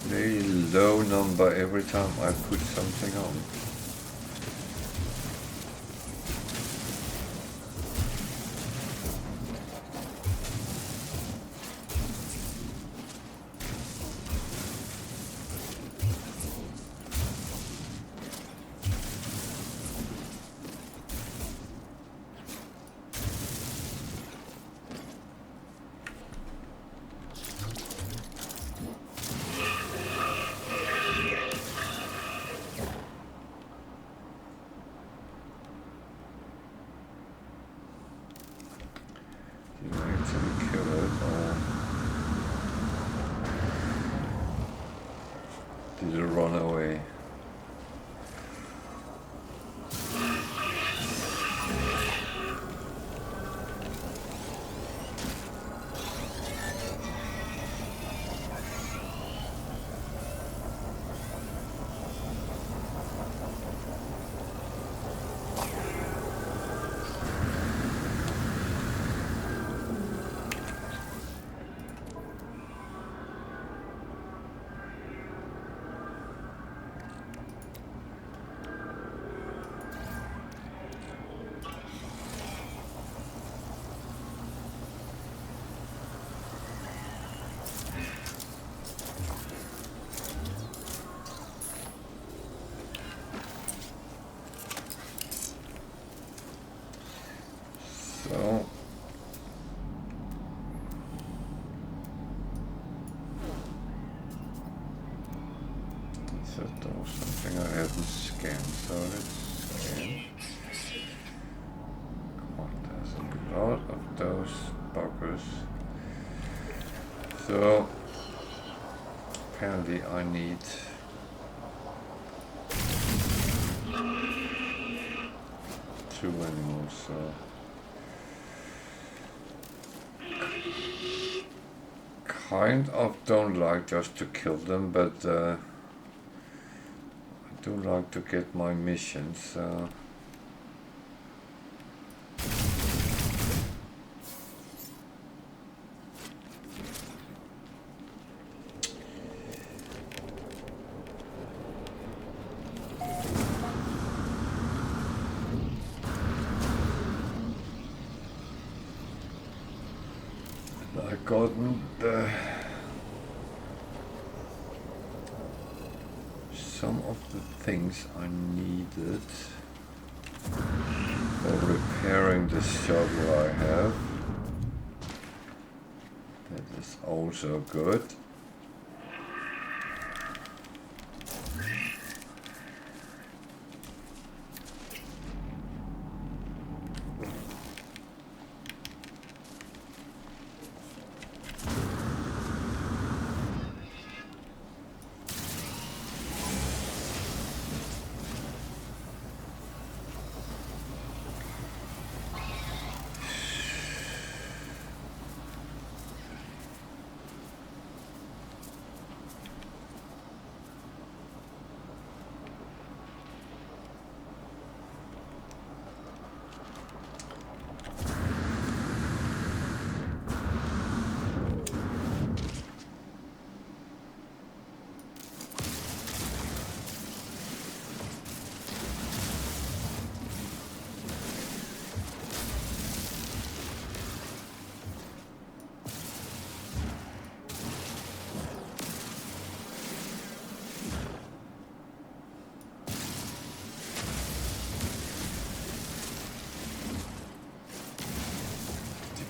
very low number every time I put something on? actually kill it, or did it run away? So there was something I hadn't scanned, so let's scan. God, there's a lot of those buggers. So apparently I need two animals, so kind of don't like just to kill them, but I do like to get my missions. I gotten some of the things I needed for repairing the shuttle I have. That is also good.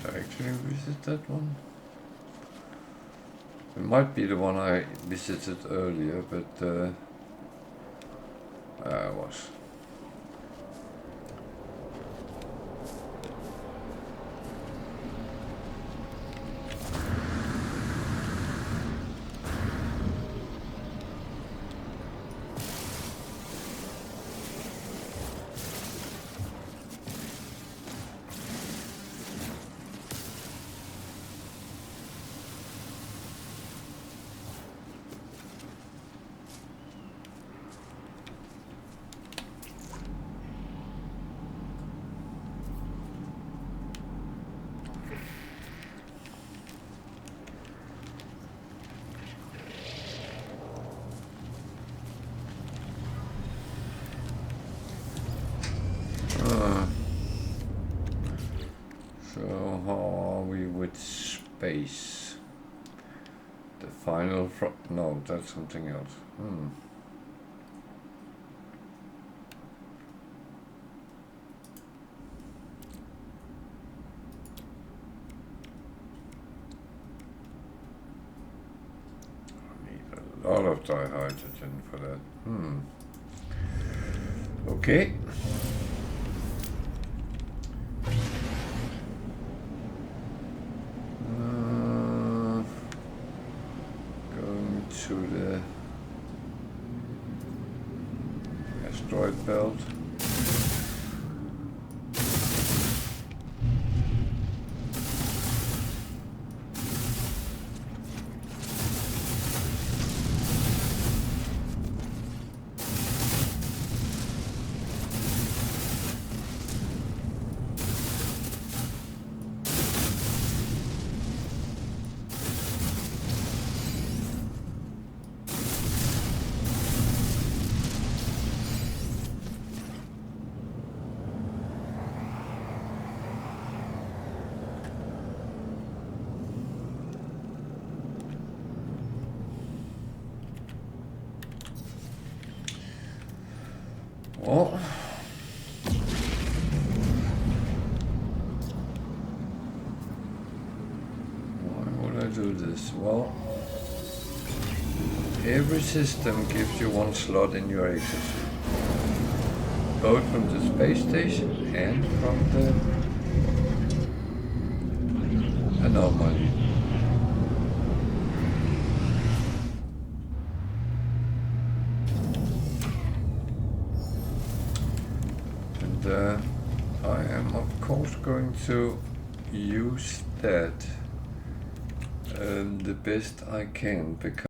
Did I actually visit that one? It might be the one I visited earlier, but I was. So how are we with space? The final no, that's something else. I need a lot of dihydrogen for that. Okay. to the asteroid belt. Well, why would I do this? Well, every system gives you one slot in your exosuit, both from the space station and from the anomaly. And I am of course going to use that the best I can, because